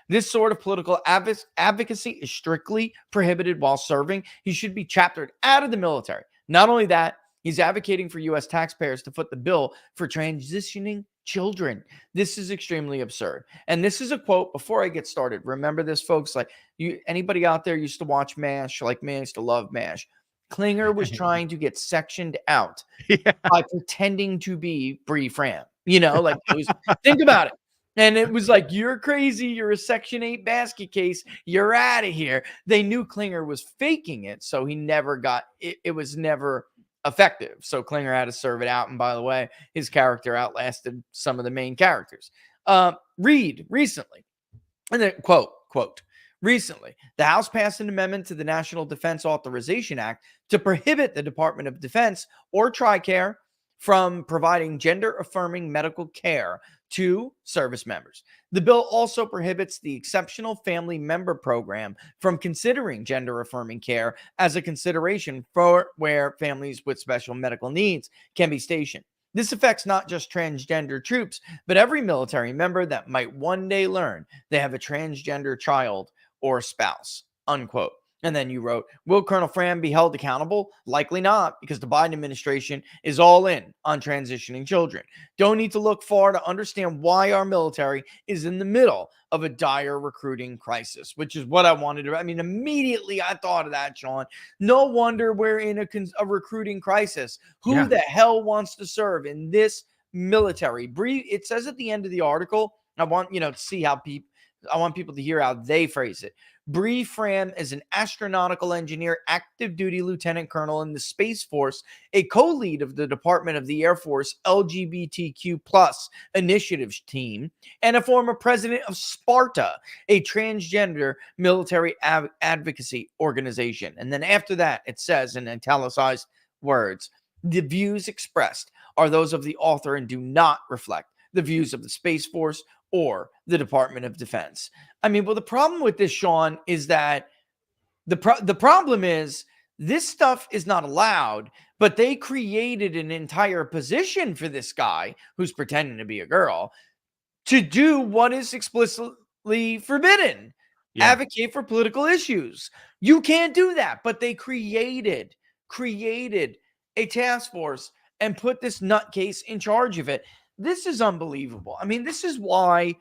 This sort of political advocacy is strictly prohibited while serving. He should be chaptered out of the military. Not only that, he's advocating for U.S. taxpayers to foot the bill for transitioning children. This is extremely absurd. And this is a quote before I get started. Remember this, folks. Like, anybody out there used to watch MASH? Like me, I used to love MASH. Klinger was trying to get sectioned out by pretending to be Bree Fram. Like, it was, think about it. And it was like, you're crazy. You're a Section 8 basket case. You're out of here. They knew Klinger was faking it, so he never got it. It was never effective. So Klinger had to serve it out. And by the way, his character outlasted some of the main characters. Read recently, and then quote, recently, the House passed an amendment to the National Defense Authorization Act to prohibit the Department of Defense or TRICARE from providing gender-affirming medical care to service members. The bill also prohibits the Exceptional Family Member Program from considering gender-affirming care as a consideration for where families with special medical needs can be stationed. This affects not just transgender troops, but every military member that might one day learn they have a transgender child or spouse, unquote. And then you wrote, will Colonel Fram be held accountable? Likely not, because the Biden administration is all in on transitioning children. Don't need to look far to understand why our military is in the middle of a dire recruiting crisis, which is what I wanted to. I mean, immediately I thought of that, Sean. No wonder we're in a recruiting crisis. Who the hell wants to serve in this military? It says at the end of the article, I want to see how I want people to hear how they phrase it. Bree Fram is an astronautical engineer, active duty lieutenant colonel in the Space Force, a co-lead of the Department of the Air Force LGBTQ+ initiatives team, and a former president of Sparta, a transgender military advocacy organization. And then after that, it says in italicized words, the views expressed are those of the author and do not reflect the views of the Space Force or the Department of Defense. I mean, well, the problem with this, Sean, is that the problem is this stuff is not allowed, but they created an entire position for this guy who's pretending to be a girl to do what is explicitly forbidden. Advocate for political issues. You can't do that, but they created a task force and put this nutcase in charge of it. This is unbelievable. I mean, this is why.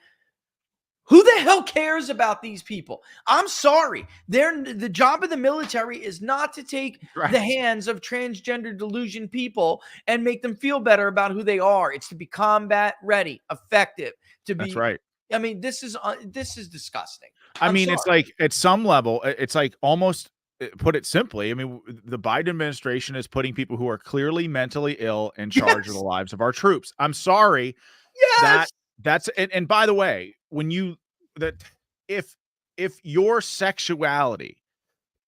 Who the hell cares about these people? I'm sorry. The job of the military is not to take the hands of transgender delusion people and make them feel better about who they are. It's to be combat ready, effective. That's right. I mean, this is disgusting. I mean, it's like at some level, it's like almost, put it simply, I mean, the Biden administration is putting people who are clearly mentally ill in charge of the lives of our troops. I'm sorry. Yes. That's and by the way, when if your sexuality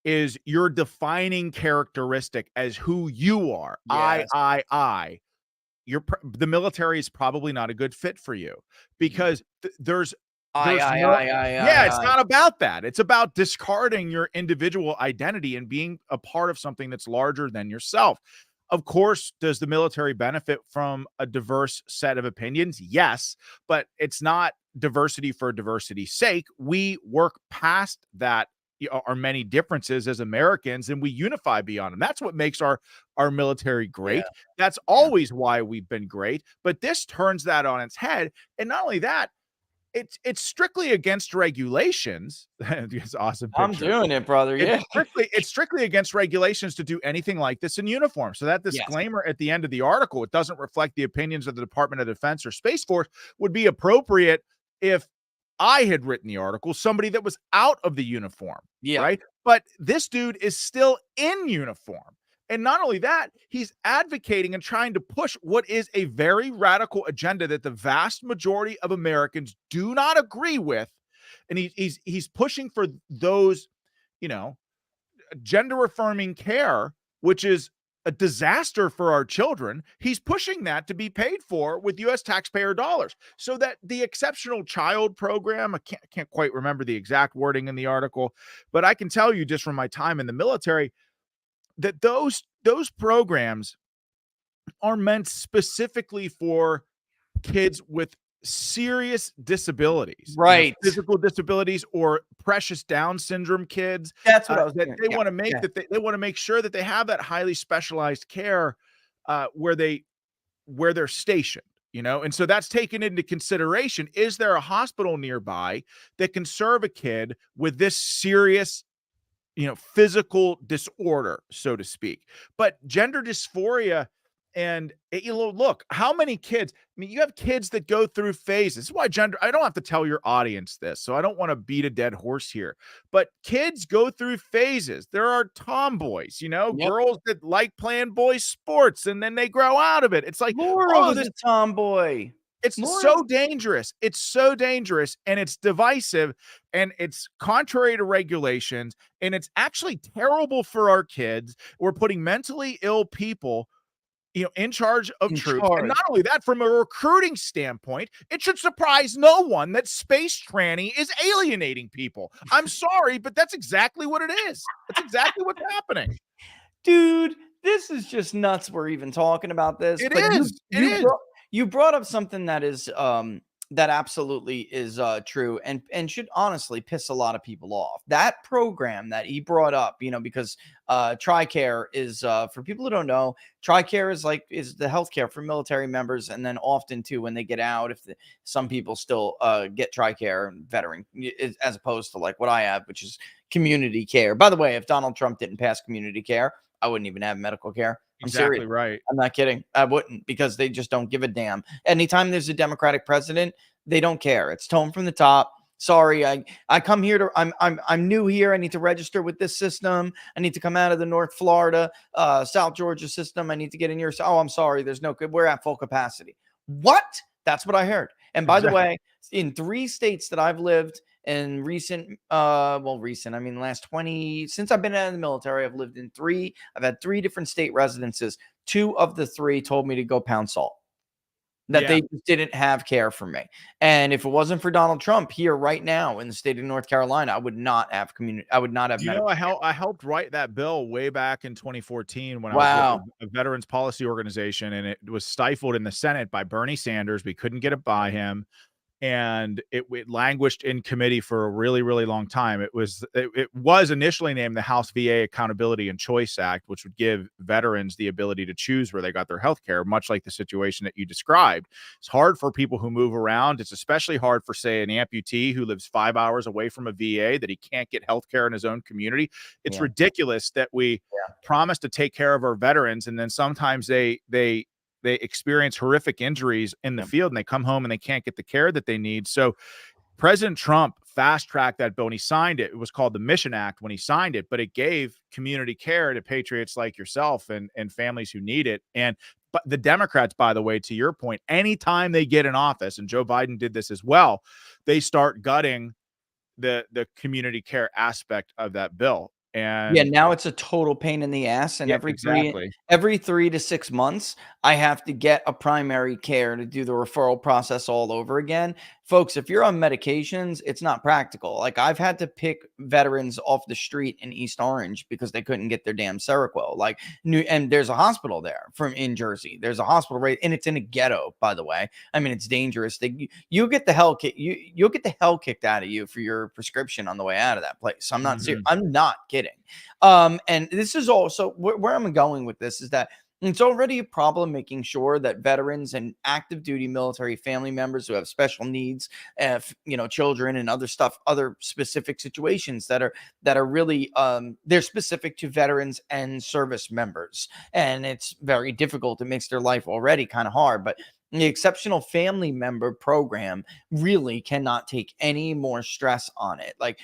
is your defining characteristic as who you are, the military is probably not a good fit for you, because it's not about that. It's about discarding your individual identity and being a part of something that's larger than yourself. Of course, does the military benefit from a diverse set of opinions? Yes, but it's not diversity for diversity's sake. We work past that, our many differences as Americans, and we unify beyond them. That's what makes our military great. That's always why we've been great. But this turns that on its head. And not only that, it's strictly against regulations. It's awesome picture. I'm doing it, brother. It's strictly against regulations to do anything like this in uniform. So that disclaimer at the end of the article, it doesn't reflect the opinions of the Department of Defense or Space Force, would be appropriate if I had written the article, somebody that was out of the uniform. Right. But this dude is still in uniform. And not only that, he's advocating and trying to push what is a very radical agenda that the vast majority of Americans do not agree with. And he's pushing for those, gender affirming care, which is a disaster for our children. He's pushing that to be paid for with U.S. taxpayer dollars, so that the Exceptional Child Program, I can't quite remember the exact wording in the article, but I can tell you just from my time in the military that those programs are meant specifically for kids with serious disabilities, right? Physical disabilities or precious Down syndrome kids. That's what I was they want to make they want to make sure that they have that highly specialized care where they're stationed, and so that's taken into consideration. Is there a hospital nearby that can serve a kid with this serious physical disorder, so to speak? But gender dysphoria, and look, how many kids, I mean, you have kids that go through phases. This is why I don't have to tell your audience this, so I don't want to beat a dead horse here, but kids go through phases. There are tomboys, girls that like playing boy sports, and then they grow out of it. It's like, Laura was a tomboy. It's so dangerous. It's so dangerous, and it's divisive, and it's contrary to regulations, and it's actually terrible for our kids. We're putting mentally ill people, in charge of troops. And not only that, from a recruiting standpoint, it should surprise no one that space tranny is alienating people. I'm sorry, but that's exactly what it is. That's exactly what's happening. Dude, this is just nuts. We're even talking about this. It is. You brought up something that is That absolutely is true, and should honestly piss a lot of people off. That program that he brought up, because TRICARE is for people who don't know, TRICARE is the healthcare for military members, and then often too when they get out, some people still get TRICARE and veteran, as opposed to like what I have, which is community care. By the way, if Donald Trump didn't pass community care, I wouldn't even have medical care. I'm serious. Exactly right. I'm not kidding. I wouldn't, because they just don't give a damn. Anytime there's a Democratic president, they don't care. It's tone from the top. Sorry, I come here to I'm new here. I need to register with this system. I need to come out of the North Florida, South Georgia system. I need to get in your. Oh, I'm sorry. There's no good. We're at full capacity. What? That's what I heard. And by the way, in 3 states that I've lived in recent, I mean, last 20, since I've been out of the military, I've lived in 3. I've had 3 different state residences. 2 of the 3 told me to go pound salt. That they just didn't have care for me. And if it wasn't for Donald Trump here right now in the state of North Carolina, I would not have I would not have. I helped write that bill way back in 2014 when I was with a veterans policy organization, and it was stifled in the Senate by Bernie Sanders. We couldn't get it by him, and it languished in committee for a really, really long time. It was initially named the House VA Accountability and Choice Act, which would give veterans the ability to choose where they got their health care, much like the situation that you described. It's hard for people who move around. It's especially hard for, say, an amputee who lives 5 hours away from a VA, that he can't get health care in his own community. It's ridiculous that we promise to take care of our veterans, and then sometimes they experience horrific injuries in the field, and they come home and they can't get the care that they need. So President Trump fast-tracked that bill, and he signed it. It was called the Mission Act when he signed it, but it gave community care to patriots like yourself and families who need it. But the Democrats, by the way, to your point, anytime they get in office, and Joe Biden did this as well, they start gutting the community care aspect of that bill. And now it's a total pain in the ass. And every 3 to 6 months, I have to get a primary care to do the referral process all over again. Folks, if you're on medications, it's not practical. Like, I've had to pick veterans off the street in East Orange because they couldn't get their damn Seroquel. And there's a hospital there in Jersey. There's a hospital and it's in a ghetto, by the way. I mean, it's dangerous. You'll get the hell kicked out of you for your prescription on the way out of that place. I'm not serious. I'm not kidding. And this is also where I'm going with this is that it's already a problem making sure that veterans and active duty military family members who have special needs, children and other specific situations that are really, they're specific to veterans and service members. And it's very difficult. It makes their life already kind of hard, but the exceptional family member program really cannot take any more stress on it. Like,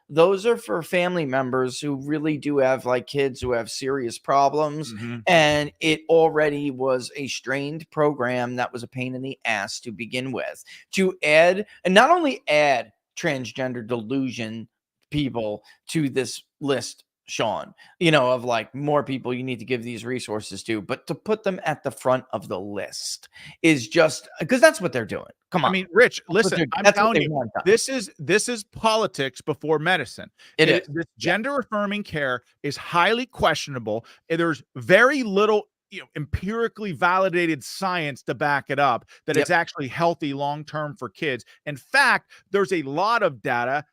those are for family members who really do have kids who have serious problems. And it already was a strained program that was a pain in the ass to begin with. To add, and not only add transgender delusion people to this list, Sean, of more people you need to give these resources to, but to put them at the front of the list is just because that's what they're doing. Come on. I mean, Rich, listen, I'm telling you, this is politics before medicine. This gender affirming care is highly questionable. There's very little empirically validated science to back it up that it's actually healthy long-term for kids. In fact, there's a lot of data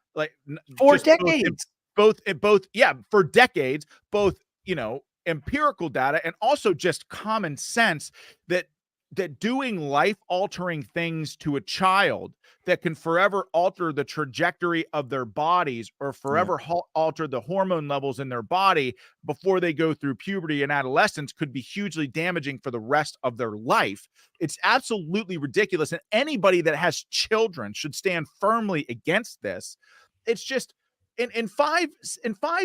for decades. For decades, both, empirical data and also just common sense that doing life-altering things to a child that can forever alter the trajectory of their bodies or forever alter the hormone levels in their body before they go through puberty and adolescence could be hugely damaging for the rest of their life. It's absolutely ridiculous. And anybody that has children should stand firmly against this. It's just, in 5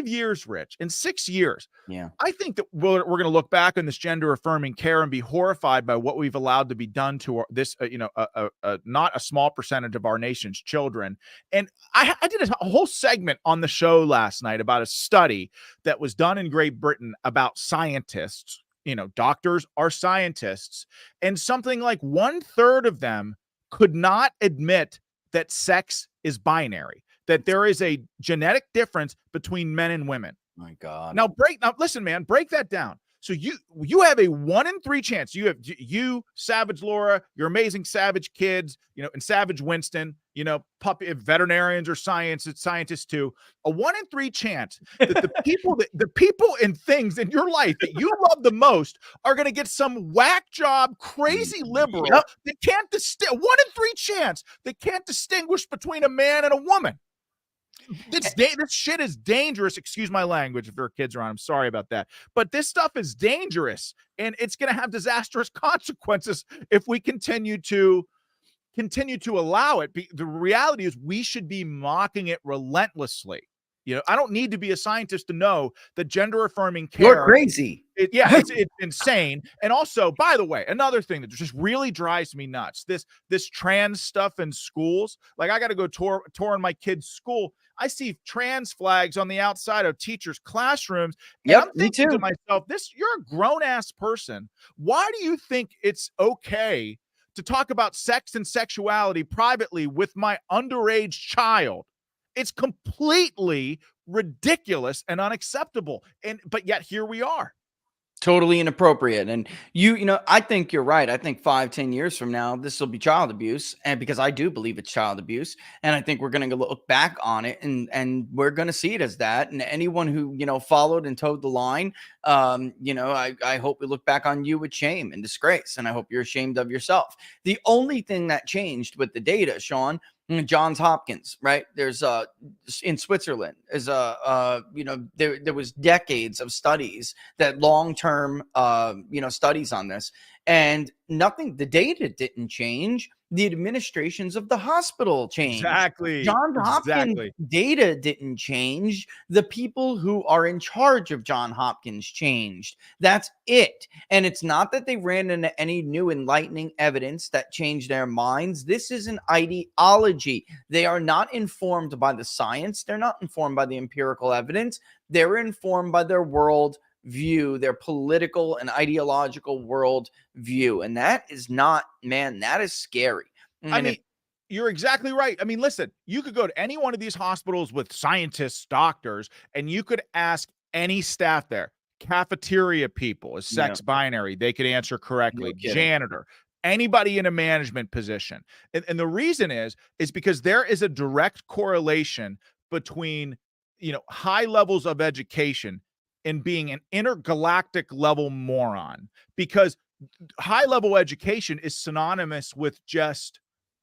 years, Rich, in 6 years, I think that we're going to look back on this gender affirming care and be horrified by what we've allowed to be done to this, not a small percentage of our nation's children. And I did a whole segment on the show last night about a study that was done in Great Britain about scientists. Doctors are scientists, and something like 1/3 of them could not admit that sex is binary, that there is a genetic difference between men and women. My God. Now listen, man, break that down. So you have a 1 in 3 chance. You have Savage Laura, your amazing Savage kids, and Savage Winston, puppy veterinarians or scientists too. A 1 in 3 chance that the people and things in your life that you love the most are going to get some whack job, crazy liberal that can't 1 in 3 chance that can't distinguish between a man and a woman. This shit is dangerous. Excuse my language if there are kids around. I'm sorry about that. But this stuff is dangerous, and it's going to have disastrous consequences if we continue to allow it. The reality is we should be mocking it relentlessly. I don't need to be a scientist to know that gender affirming care. You're crazy. It's insane. And also, by the way, another thing that just really drives me nuts, this trans stuff in schools. Like, I got to go tour in my kid's school. I see trans flags on the outside of teachers' classrooms. And I'm thinking to myself, you're a grown ass person. Why do you think it's okay to talk about sex and sexuality privately with my underage child? It's completely ridiculous and unacceptable. But yet here we are. Totally inappropriate. And I think you're right. I think 5-10 years from now, this will be child abuse. And because I do believe it's child abuse. And I think we're going to look back on it and we're going to see it as that. And anyone who, followed and towed the line, I hope we look back on you with shame and disgrace. And I hope you're ashamed of yourself. The only thing that changed with the data, Sean, Johns Hopkins, right? There's in Switzerland is there was decades of studies that long-term studies on this, and the data didn't change. The administrations of the hospital changed. Exactly. Johns Hopkins data didn't change. The people who are in charge of Johns Hopkins changed. That's it. And it's not that they ran into any new enlightening evidence that changed their minds. This is an ideology. They are not informed by the science. They're not informed by the empirical evidence. They're informed by their world view, their political and ideological world view. And that is that is scary. You're exactly right. Listen, you could go to any one of these hospitals with scientists, doctors, and you could ask any staff there. Cafeteria people, is sex binary? They could answer correctly. No janitor, anybody in a management position. And the reason is because there is a direct correlation between, high levels of education and being an intergalactic level moron, because high level education is synonymous with just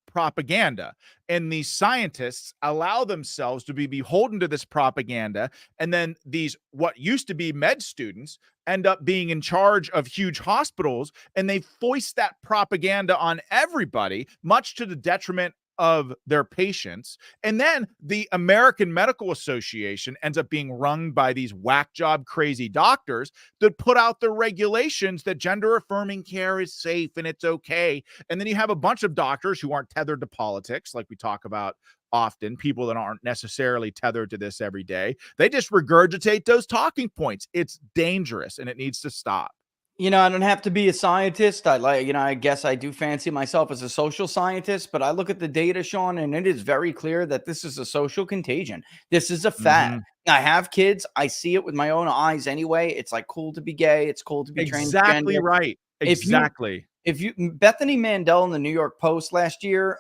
propaganda. And these scientists allow themselves to be beholden to this propaganda. And then these, what used to be med students, end up being in charge of huge hospitals, and they foist that propaganda on everybody, much to the detriment of their patients. And then the American Medical Association ends up being run by these whack job crazy doctors that put out the regulations that gender affirming care is safe and it's okay. And then you have a bunch of doctors who aren't tethered to politics, like we talk about often, people that aren't necessarily tethered to this every day. They just regurgitate those talking points. It's dangerous and it needs to stop. I don't have to be a scientist. I guess I do fancy myself as a social scientist, but I look at the data, Sean, and it is very clear that this is a social contagion. This is a fad. I have kids. I see it with my own eyes anyway. It's like cool to be gay. It's cool to be transgender. Exactly right. Exactly. If you Bethany Mandel in the New York Post last year,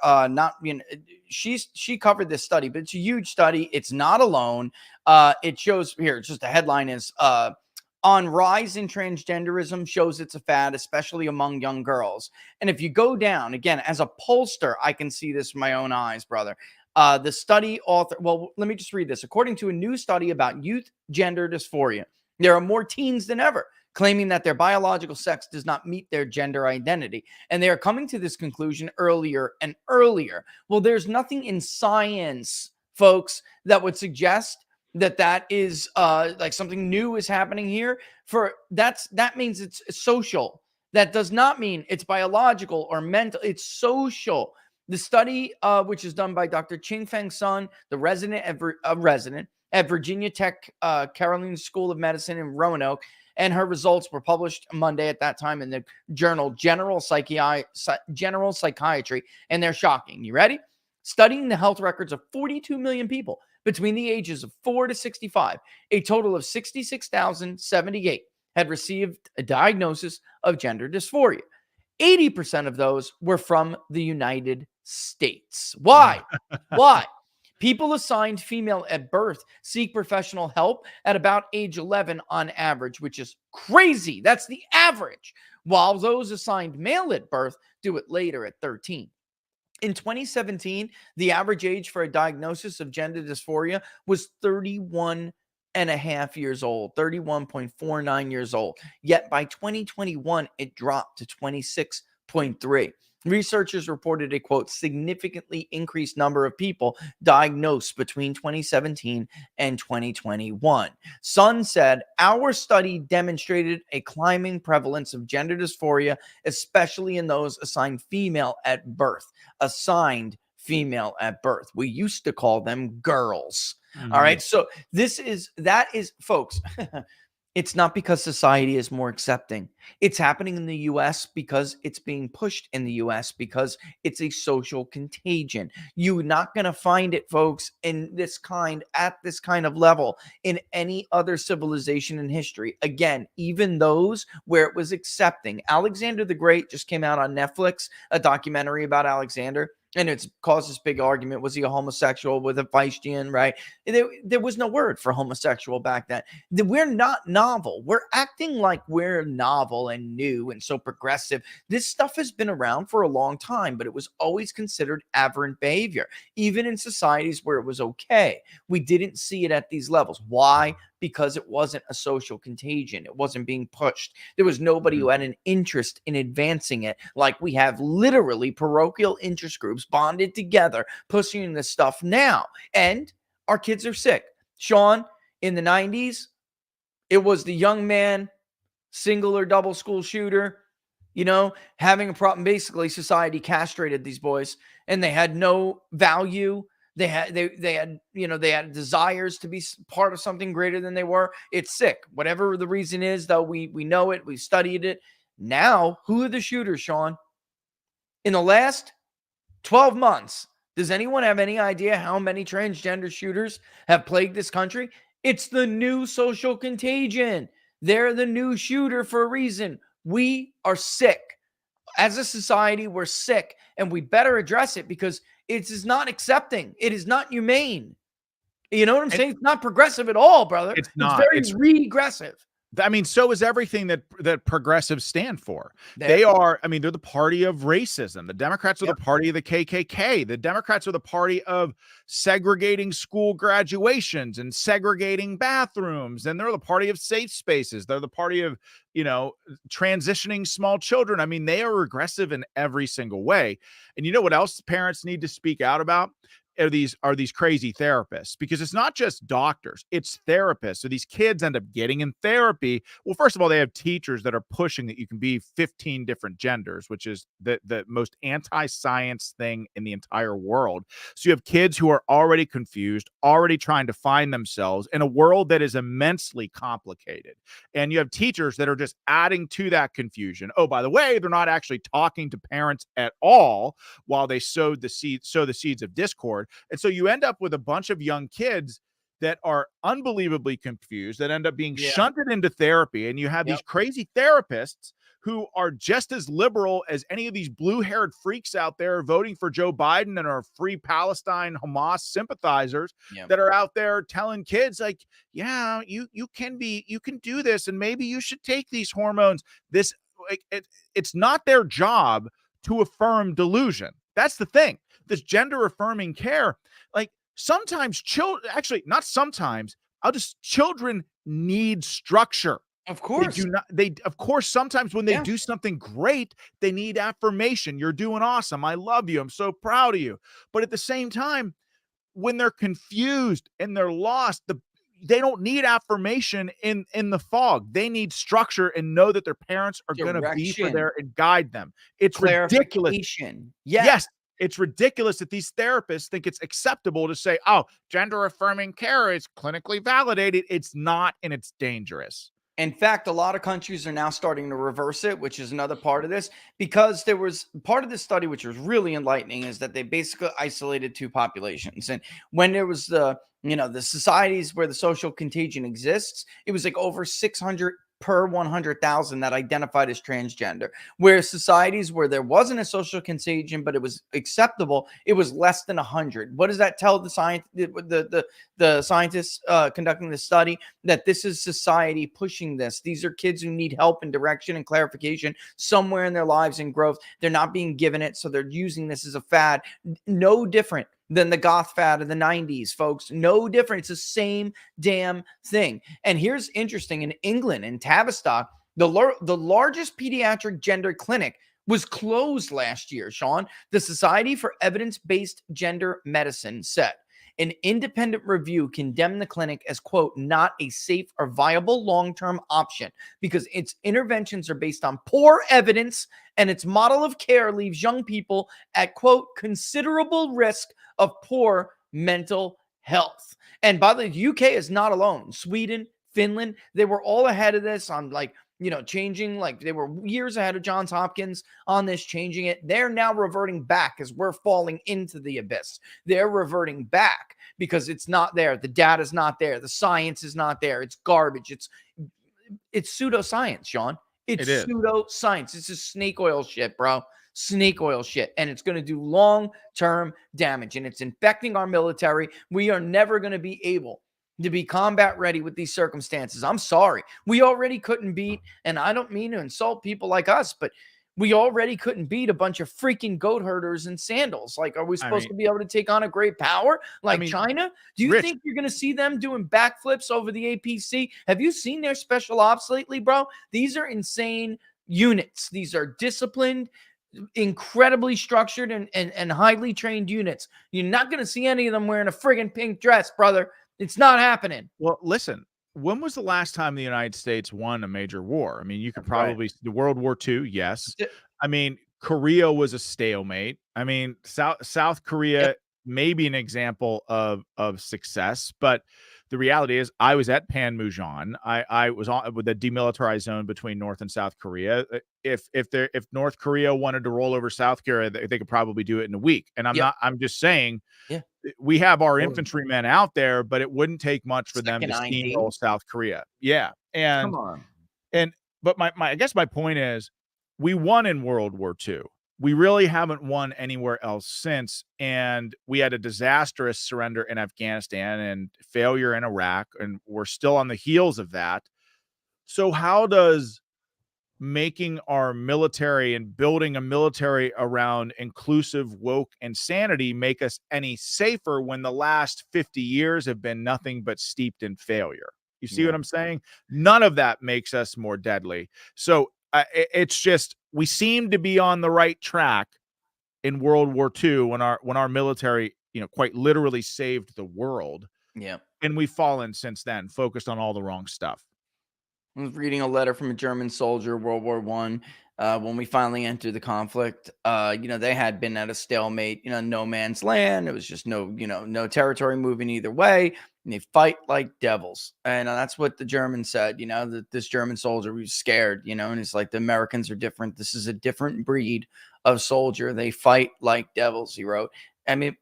she covered this study, but it's a huge study. It's not alone. It shows here, just the headline is on rise in transgenderism shows it's a fad, especially among young girls. And if you go down, again, as a pollster, I can see this with my own eyes, brother. The study author, well, let me just read this. According to a new study about youth gender dysphoria, there are more teens than ever claiming that their biological sex does not meet their gender identity. And they are coming to this conclusion earlier and earlier. Well, there's nothing in science, folks, that would suggest that is like something new is happening here. That means it's social. That does not mean it's biological or mental. It's social. The study, which is done by Dr. Ching-Feng Sun, the resident at Virginia Tech Caroline School of Medicine in Roanoke, and her results were published Monday at that time in the journal General Psychiatry, and they're shocking. You ready? Studying the health records of 42 million people between the ages of 4 to 65, a total of 66,078. had received a diagnosis of gender dysphoria. 80% of those were from the United States. Why? Why? People assigned female at birth seek professional help at about age 11 on average, which is crazy. That's the average. While those assigned male at birth do it later at 13. In 2017, the average age for a diagnosis of gender dysphoria was 31 and a half years old, 31.49 years old. Yet by 2021, it dropped to 26.3. Researchers reported a, quote, significantly increased number of people diagnosed between 2017 and 2021. Sun said, our study demonstrated a climbing prevalence of gender dysphoria, especially in those assigned female at birth. Assigned female at birth. We used to call them girls. All right. So that is, folks, it's not because society is more accepting. It's happening in the US because it's being pushed in the US because it's a social contagion. You're not going to find it, folks, at this kind of level in any other civilization in history. Again, even those where it was accepting. Alexander the Great just came out on Netflix, a documentary about Alexander. And it's caused this big argument. Was he a homosexual with a Feistian, right? There was no word for homosexual back then. We're not novel. We're acting like we're novel and new and so progressive. This stuff has been around for a long time, but it was always considered aberrant behavior, even in societies where it was okay. We didn't see it at these levels. Why? Because it wasn't a social contagion. It wasn't being pushed. There was nobody who had an interest in advancing it, like we have literally parochial interest groups bonded together pushing this stuff now. And our kids are sick. Sean, in the 90s, it was the young man, single or double school shooter, having a problem. Basically, society castrated these boys and they had no value. They had desires to be part of something greater than they were. It's sick. Whatever the reason is, though, we know it. We studied it. Now, who are the shooters, Sean? In the last 12 months, does anyone have any idea how many transgender shooters have plagued this country? It's the new social contagion. They're the new shooter for a reason. We are sick. As a society, we're sick, and we better address it because it is not accepting. It is not humane. You know what I'm saying? It's not progressive at all, brother. It's not. It's very regressive. I mean, so is everything that progressives stand for. They're the party of racism. The Democrats are the party of the KKK. The Democrats are the party of segregating school graduations and segregating bathrooms. And they're the party of safe spaces. They're the party of, transitioning small children. I mean, they are regressive in every single way. And you know what else parents need to speak out about? Are these crazy therapists, because it's not just doctors, it's therapists. So these kids end up getting in therapy. Well, first of all, they have teachers that are pushing that you can be 15 different genders, which is the most anti-science thing in the entire world. So you have kids who are already confused, already trying to find themselves in a world that is immensely complicated. And you have teachers that are just adding to that confusion. Oh, by the way, they're not actually talking to parents at all while they sow the seeds of discord. And so you end up with a bunch of young kids that are unbelievably confused, that end up being shunted into therapy. And you have these crazy therapists who are just as liberal as any of these blue-haired freaks out there voting for Joe Biden and are free Palestine Hamas sympathizers that are out there telling kids like, yeah, you can do this, and maybe you should take these hormones. It's not their job to affirm delusion. That's the thing. This gender affirming care, like sometimes children need structure. Of course. Sometimes when they do something great, they need affirmation. You're doing awesome. I love you. I'm so proud of you. But at the same time, when they're confused and they're lost, they don't need affirmation in the fog. They need structure and know that their parents are going to be there and guide them. It's ridiculous. Yes. It's ridiculous that these therapists think it's acceptable to say, oh, gender affirming care is clinically validated. It's not, and it's dangerous. In fact, a lot of countries are now starting to reverse it, which is another part of this, because there was part of this study, which was really enlightening, is that they basically isolated two populations. And when there was the societies where the social contagion exists, it was like over 600% per 100,000 that identified as transgender. Where societies where there wasn't a social contagion, but it was acceptable, it was less than 100. What does that tell the scientists conducting the study? That this is society pushing this. These are kids who need help and direction and clarification somewhere in their lives and growth. They're not being given it, so they're using this as a fad. No different than the goth fad of the 90s, folks. No different. It's the same damn thing. And here's interesting. In England, in Tavistock, the largest pediatric gender clinic was closed last year, Sean. The Society for Evidence-Based Gender Medicine said an independent review condemned the clinic as, quote, not a safe or viable long-term option because its interventions are based on poor evidence and its model of care leaves young people at, quote, considerable risk of poor mental health. And by the way, the UK is not alone. Sweden, Finland, they were all ahead of this on changing, they were years ahead of Johns Hopkins on this, changing it. They're now reverting back as we're falling into the abyss. They're reverting back because it's not there. The data's not there. The science is not there. It's garbage. It's pseudoscience, Sean. It's pseudoscience. It's just snake oil shit, bro. Snake oil shit. And it's going to do long-term damage. And it's infecting our military. We are never going to be able to be combat ready with these circumstances. I'm sorry. We already couldn't beat, and I don't mean to insult people like us, but we already couldn't beat a bunch of freaking goat herders in sandals. Like, are we supposed to be able to take on a great power like China? Do you think you're going to see them doing backflips over the APC? Have you seen their special ops lately, bro? These are insane units. These are disciplined, incredibly structured and highly trained units. You're not going to see any of them wearing a friggin' pink dress, brother. It's not happening. Well, listen, when was the last time the United States won a major war? I mean, you could probably the World War II. Yes. I mean, Korea was a stalemate. I mean, South Korea may be an example of success, but the reality is I was at Panmunjom. I was on with the demilitarized zone between North and South Korea. If North Korea wanted to roll over South Korea, they could probably do it in a week. And I'm just saying, we have our infantrymen out there, but it wouldn't take much for them to steamroll South Korea. Yeah. And come on. But I guess my point is we won in World War II. We really haven't won anywhere else since. And we had a disastrous surrender in Afghanistan and failure in Iraq, and we're still on the heels of that. So how does making our military and building a military around inclusive, woke, and sanity make us any safer when the last 50 years have been nothing but steeped in failure? You see what I'm saying? None of that makes us more deadly. So it's just, we seem to be on the right track in World War II when our military, quite literally saved the world. Yeah. And we've fallen since then, focused on all the wrong stuff. I was reading a letter from a German soldier, World War I, when we finally entered the conflict. They had been at a stalemate, no man's land. It was just no territory moving either way. And they fight like devils. And that's what the German said, that this German soldier was scared, and it's like the Americans are different. This is a different breed of soldier. They fight like devils, he wrote. I mean,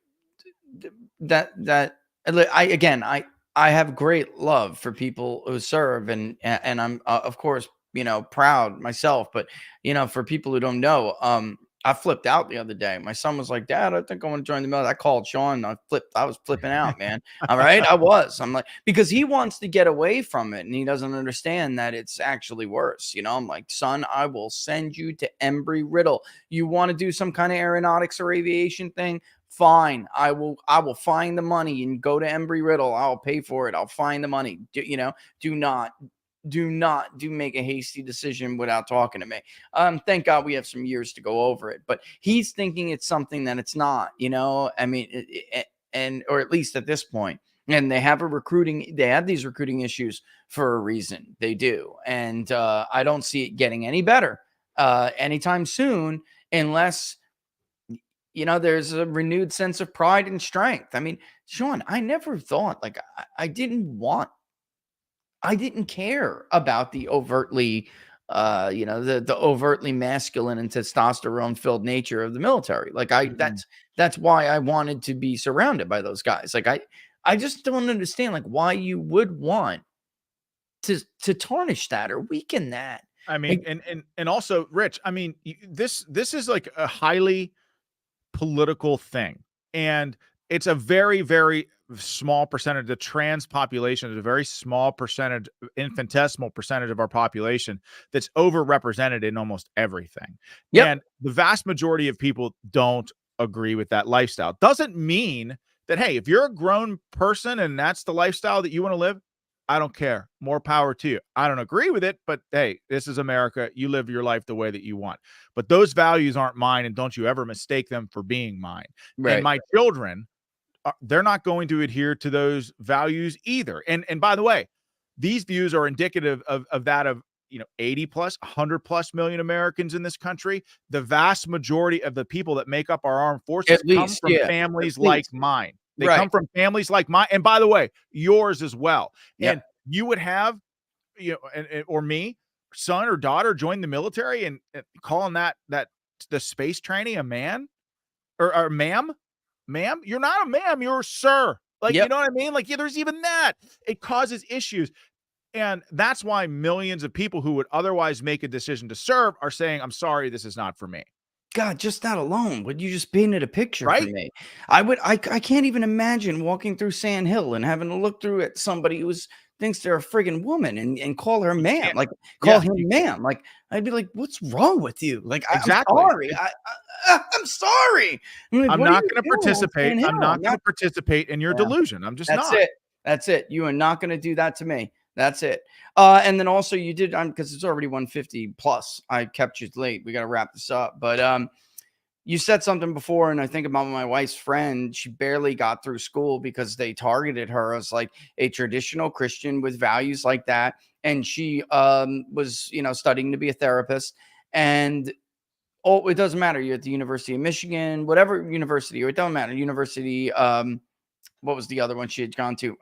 I have great love for people who serve, and I'm of course proud myself. But for people who don't know, I flipped out the other day. My son was like, "Dad, I think I want to join the military." I called Sean. I was flipping out, man. All right, I'm like, because he wants to get away from it, and he doesn't understand that it's actually worse. I'm like, son, I will send you to Embry-Riddle. You want to do some kind of aeronautics or aviation thing? Fine, I will find the money and go to Embry-Riddle. I'll pay for it. I'll find the money. Do not make a hasty decision without talking to me. Thank God we have some years to go over it, but he's thinking it's something that it's not, I mean, or at least at this point. And they have these recruiting issues for a reason. They do. And I don't see it getting any better anytime soon, unless there's a renewed sense of pride and strength. I mean, Sean, I never thought, I didn't care about the overtly, the overtly masculine and testosterone filled nature of the military. That's why I wanted to be surrounded by those guys. I just don't understand, why you would want to tarnish that or weaken that. I mean, Like, and also, Rich, I mean, this is like a highly political thing, and it's a very, very small percentage. The trans population is a very small percentage, infinitesimal percentage of our population that's overrepresented in almost everything. yep, And the vast majority of people don't agree with that lifestyle. Doesn't mean that, hey, if you're a grown person and that's the lifestyle that you want to live, I don't care. More power to you. I don't agree with it, but hey, this is America. You live your life the way that you want. But those values aren't mine, and don't you ever mistake them for being mine. And right. my children, they're not going to adhere to those values either. And by the way, these views are indicative of that of 80 plus 100 plus million Americans in this country. The vast majority of the people that make up our armed forces At come least, from yeah, families at like least. mine. They Right. come from families like mine, and by the way, yours as well. And Yep. you would have, or me, son or daughter join the military, and calling that the space trainee a man or ma'am, you're not a ma'am, you're a sir. Like, you Yep. know what I mean? Like, yeah, there's even that. It causes issues. And that's why millions of people who would otherwise make a decision to serve are saying, I'm sorry, this is not for me. God, just that alone, would you just painted a picture for Right? me? I can't even imagine walking through Sand Hill and having to look through at somebody who's thinks they're a friggin' woman and call her You ma'am, can't. like call Yeah, him you can't. ma'am. Like I'd be like, what's wrong with you? Like I'm Exactly. sorry. I'm sorry. I'm like, I'm what are not you going to doing on participate. Sand I'm Hill? I'm not going not. to participate in your Yeah. delusion. I'm just That's not. it. That's it. You are not going to do that to me. That's it. And then also you did because it's already 150 plus. I kept you late. We got to wrap this up. But you said something before, and I think about my wife's friend. She barely got through school because they targeted her as like a traditional Christian with values like that. And she was, studying to be a therapist. And oh, it doesn't matter. You're at the University of Michigan, whatever university, or it doesn't matter. University, what was the other one she had gone to?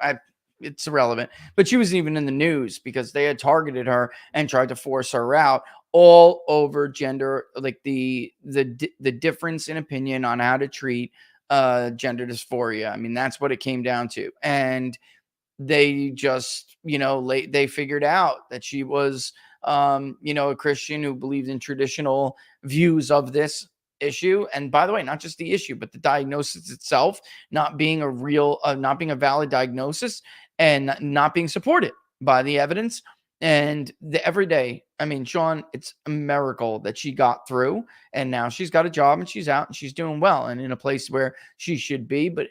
It's irrelevant. But she wasn't even in the news because they had targeted her and tried to force her out all over gender, like the difference in opinion on how to treat gender dysphoria. I mean, that's what it came down to. And they just, they figured out that she was, a Christian who believed in traditional views of this issue. And by the way, not just the issue, but the diagnosis itself not being not being a valid diagnosis and not being supported by the evidence. And every day, I mean, Sean, it's a miracle that she got through, and now she's got a job and she's out and she's doing well and in a place where she should be. But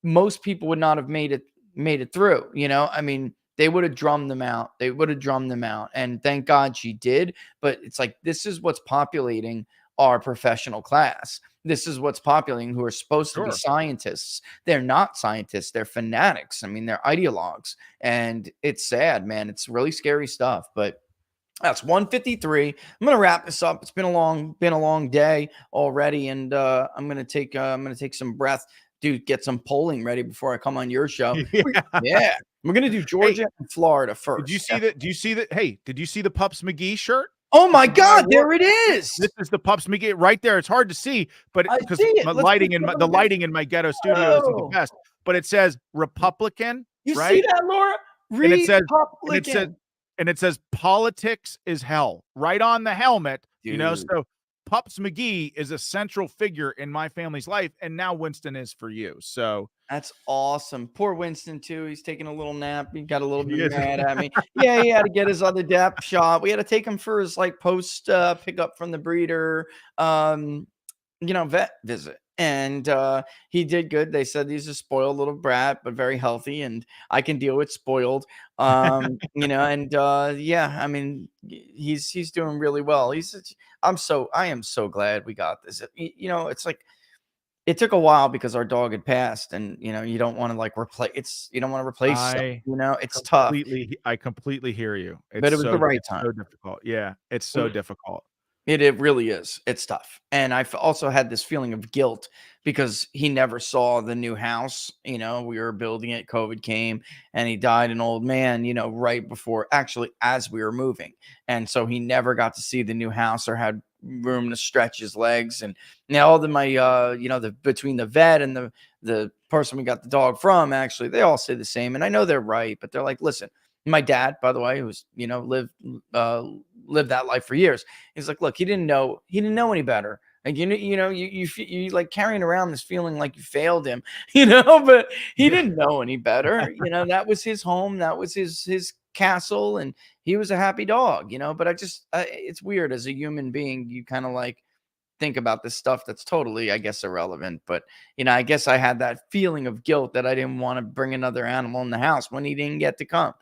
most people would not have made it through. I mean, they would have drummed them out. They would have drummed them out. And thank God she did. But it's like, this is what's populating our professional class. This is what's populating who are supposed to be Sure. scientists. They're not scientists. They're fanatics. I mean, they're ideologues. And it's sad, man. It's really scary stuff. But that's 153. I'm gonna wrap this up. It's been a long day already, and I'm gonna take some breath, dude. Get some polling ready before I come on your show. Yeah. Yeah, we're gonna do Georgia and Florida Did you first. see that? Do you see that? Hey, did you see the Pups McGee shirt? Oh my This is what I God, wore. there it is. This is the Pups McGee right there. It's hard to see, but I because see it. the Let's lighting take a in look the at it. lighting in my ghetto studio isn't the Oh, best. But it says Republican, you see right? that, Laura? And it says and it says Republican, and it says politics is hell right on the helmet. dude. So Pups McGee is a central figure in my family's life, and now Winston is for you. So That's awesome. Poor Winston too. He's taking a little nap. He got a little he bit is. mad at me. Yeah, he had to get his other depth shot. We had to take him for his like post pickup from the breeder, vet visit. And he did good. They said he's a spoiled little brat, but very healthy, and I can deal with spoiled. And yeah, I mean, he's doing really well. I am so glad we got this. It's like it took a while because our dog had passed, and you don't want to like replace. You don't want to replace stuff. I It's tough, I completely hear you. but it was the right It's time. so difficult. Yeah, it's so difficult. It really is. It's tough. And I've also had this feeling of guilt because he never saw the new house. We were building it, COVID came, and he died an old man, right before, actually, as we were moving. And so he never got to see the new house or had room to stretch his legs. And now all between the vet and the person we got the dog from, actually, they all say the same. And I know they're right, but they're like, listen, My dad, by the way, who's, lived that life for years. He's like, look, he didn't know any better. Like, you like carrying around this feeling like you failed him, but he didn't know any better. That was his home. That was his castle. And he was a happy dog, but it's weird as a human being. You kind of like think about this stuff that's totally, I guess, irrelevant. But, I guess I had that feeling of guilt that I didn't want to bring another animal in the house when he didn't get to come,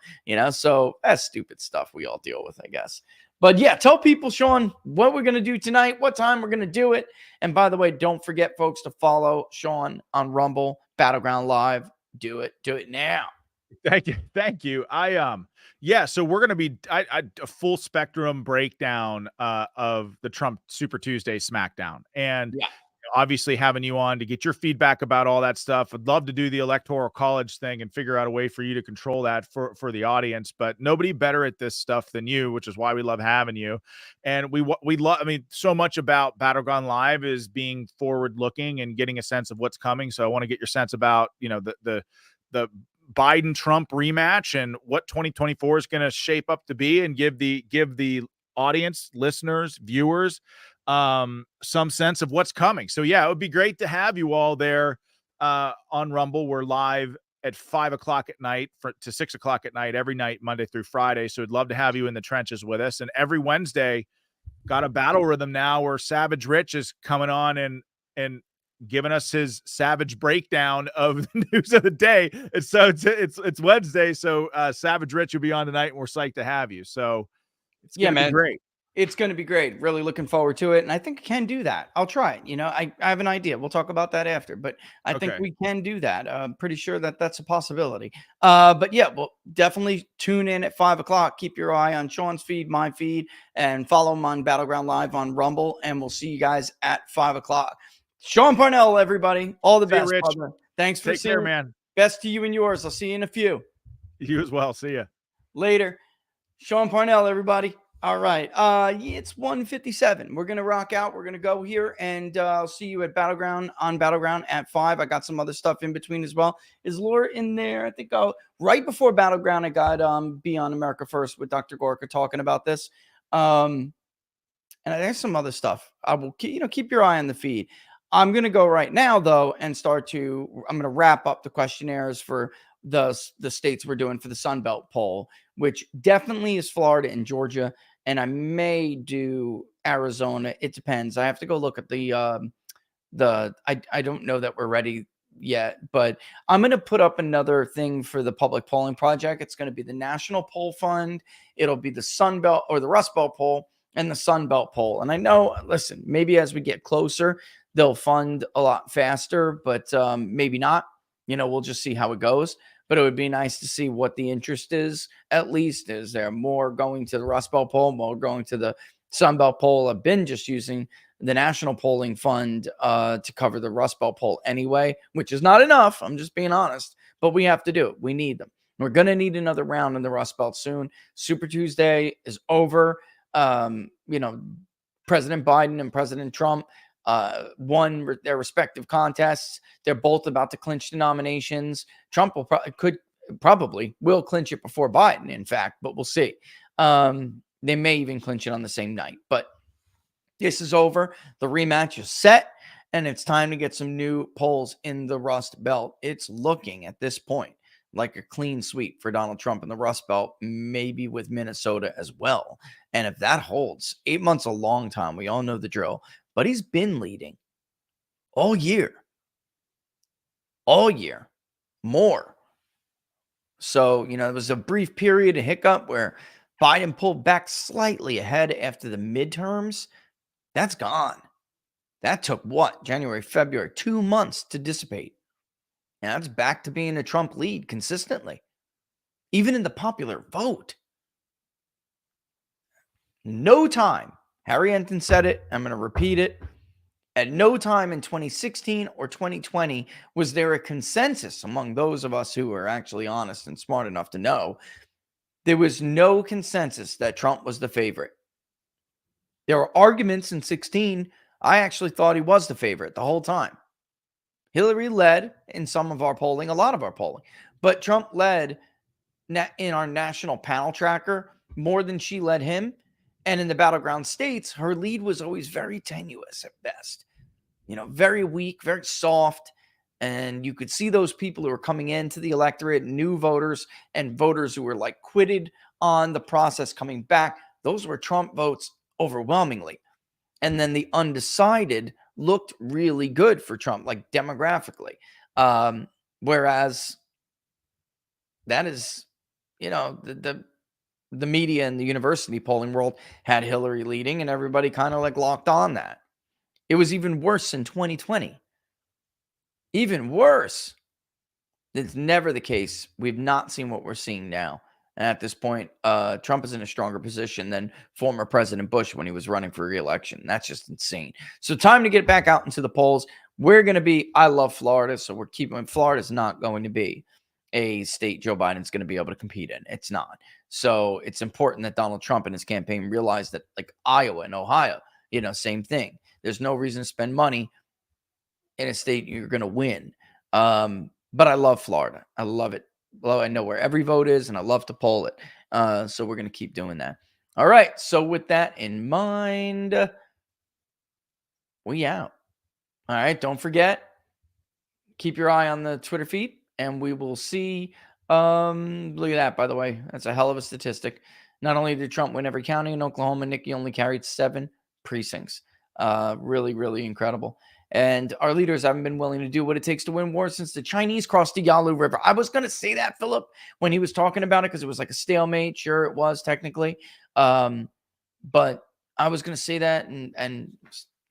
so that's stupid stuff we all deal with, I guess. But yeah, tell people, Sean, what we're going to do tonight, what time we're going to do it. And by the way, don't forget, folks, to follow Sean on Rumble, Battleground Live. Do it now. Thank you. So we're going to be a full spectrum breakdown of the Trump Super Tuesday Smackdown, and obviously having you on to get your feedback about all that stuff. I'd love to do the Electoral College thing and figure out a way for you to control that for the audience, but nobody better at this stuff than you, which is why we love having you. And we love, so much about Battleground Live is being forward looking and getting a sense of what's coming. So I want to get your sense about, the Biden-Trump rematch and what 2024 is going to shape up to be, and give the audience, listeners, viewers, some sense of what's coming. So yeah, it would be great to have you all there on Rumble. We're live at 5 o'clock at night to 6 o'clock at night every night, Monday through Friday. So we'd love to have you in the trenches with us. And every Wednesday, got a battle rhythm now where Savage Rich is coming on and giving us his savage breakdown of the news of the day. And so it's Wednesday. So Savage Rich will be on tonight, and we're psyched to have you. So it's going to be great. It's going to be great. Really looking forward to it. And I think I can do that. I'll try it. I have an idea. We'll talk about that after, but I think we can do that. I'm pretty sure that that's a possibility. But yeah, well, definitely tune in at 5 o'clock. Keep your eye on Sean's feed, my feed, and follow him on Battleground Live on Rumble. And we'll see you guys at 5 o'clock. Sean Parnell, everybody. All the best, brother. Thanks for seeing, man. Best to you and yours. I'll see you in a few. You as well. See ya. Later. Sean Parnell, everybody. All right. It's 1:57. We're going to rock out. We're going to go here, and I'll see you at Battleground at 5. I got some other stuff in between as well. Is Laura in there? I think right before Battleground, I got Be on America First with Dr. Gorka talking about this. And there's some other stuff. I will keep your eye on the feed. I'm going to go right now, though, and I'm going to wrap up the questionnaires for the states we're doing for the Sun Belt poll, which definitely is Florida and Georgia. And I may do Arizona. It depends. I have to go look at I don't know that we're ready yet, but I'm going to put up another thing for the public polling project. It's going to be the National Poll Fund. It'll be the Sun Belt or the Rust Belt poll and the Sun Belt poll. And I know, listen, maybe as we get closer, they'll fund a lot faster, but maybe not. We'll just see how it goes. But it would be nice to see what the interest is. At least, is there more going to the Rust Belt poll, more going to the Sun Belt poll? I've been just using the National Polling Fund to cover the Rust Belt poll anyway, which is not enough. I'm just being honest. But we have to do it. We need them. We're going to need another round in the Rust Belt soon. Super Tuesday is over. President Biden and President Trump won their respective contests. They're both about to clinch the nominations. Trump will clinch it before Biden, in fact, but we'll see. They may even clinch it on the same night, but this is over. The rematch is set, and it's time to get some new polls in the Rust Belt. It's looking at this point like a clean sweep for Donald Trump in the Rust Belt, maybe with Minnesota as well. And if that holds, 8 months a long time. We all know the drill. But he's been leading all year, more. So, there was a brief period, a hiccup where Biden pulled back slightly ahead after the midterms. That's gone. That took January, February, 2 months to dissipate. And that's back to being a Trump lead consistently, even in the popular vote. No time. Harry Enton said it. I'm going to repeat it. At no time in 2016 or 2020 was there a consensus among those of us who are actually honest and smart enough to know. There was no consensus that Trump was the favorite. There were arguments in 16. I actually thought he was the favorite the whole time. Hillary led in some of our polling, a lot of our polling, but Trump led in our national panel tracker more than she led him. And in the battleground states, her lead was always very tenuous at best. Very weak, very soft. And you could see those people who were coming into the electorate, new voters and voters who were like quitted on the process coming back. Those were Trump votes overwhelmingly. And then the undecided looked really good for Trump, like demographically. Whereas that is, the media and the university polling world had Hillary leading, and everybody kind of like locked on that. It was even worse in 2020. Even worse. It's never the case. We've not seen what we're seeing now. And at this point, Trump is in a stronger position than former President Bush when he was running for re-election. That's just insane. So time to get back out into the polls. We're going to be, I love Florida, so we're keeping, Florida's not going to be a state Joe Biden's going to be able to compete in. It's not. So it's important that Donald Trump and his campaign realize that, like Iowa and Ohio, same thing. There's no reason to spend money in a state you're going to win. But I love Florida. I love it. Well, I know where every vote is, and I love to poll it. So we're going to keep doing that. All right. So with that in mind, we out. All right. Don't forget, keep your eye on the Twitter feed, and we will see. Look at that, by the way. That's a hell of a statistic. Not only did Trump win every county in Oklahoma, Nikki only carried 7 precincts. Really, really incredible. And our leaders haven't been willing to do what it takes to win wars since the Chinese crossed the Yalu River. I was going to say that, Philip, when he was talking about it, because it was like a stalemate. Sure, it was technically. But I was going to say that and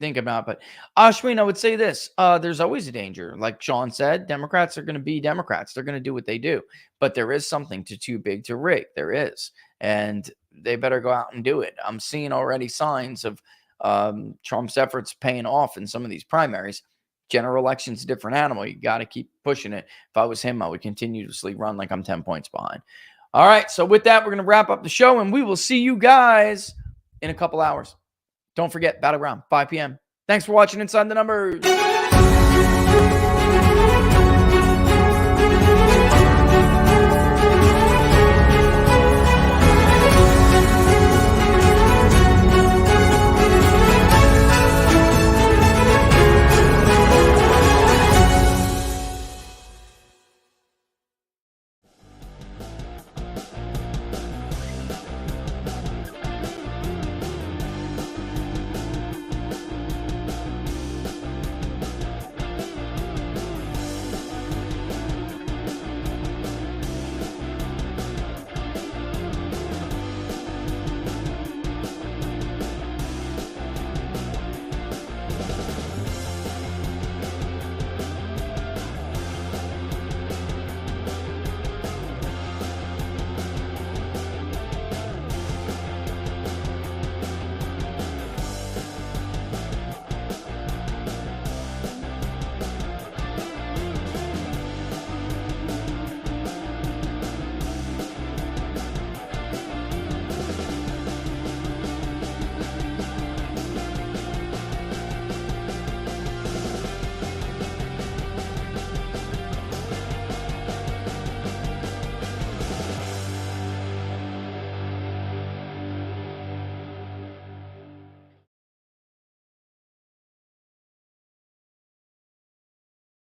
think about it. But Ashwin, I would say this. There's always a danger. Like Sean said, Democrats are going to be Democrats. They're going to do what they do. But there is something too big to rig. There is. And they better go out and do it. I'm seeing already signs of Trump's efforts paying off in some of these primaries. General election's a different animal. You got to keep pushing it. If I was him, I would continuously run like I'm 10 points behind. All right. So with that, we're going to wrap up the show, and we will see you guys in a couple hours. Don't forget, Battleground, 5 p.m. Thanks for watching Inside the Numbers.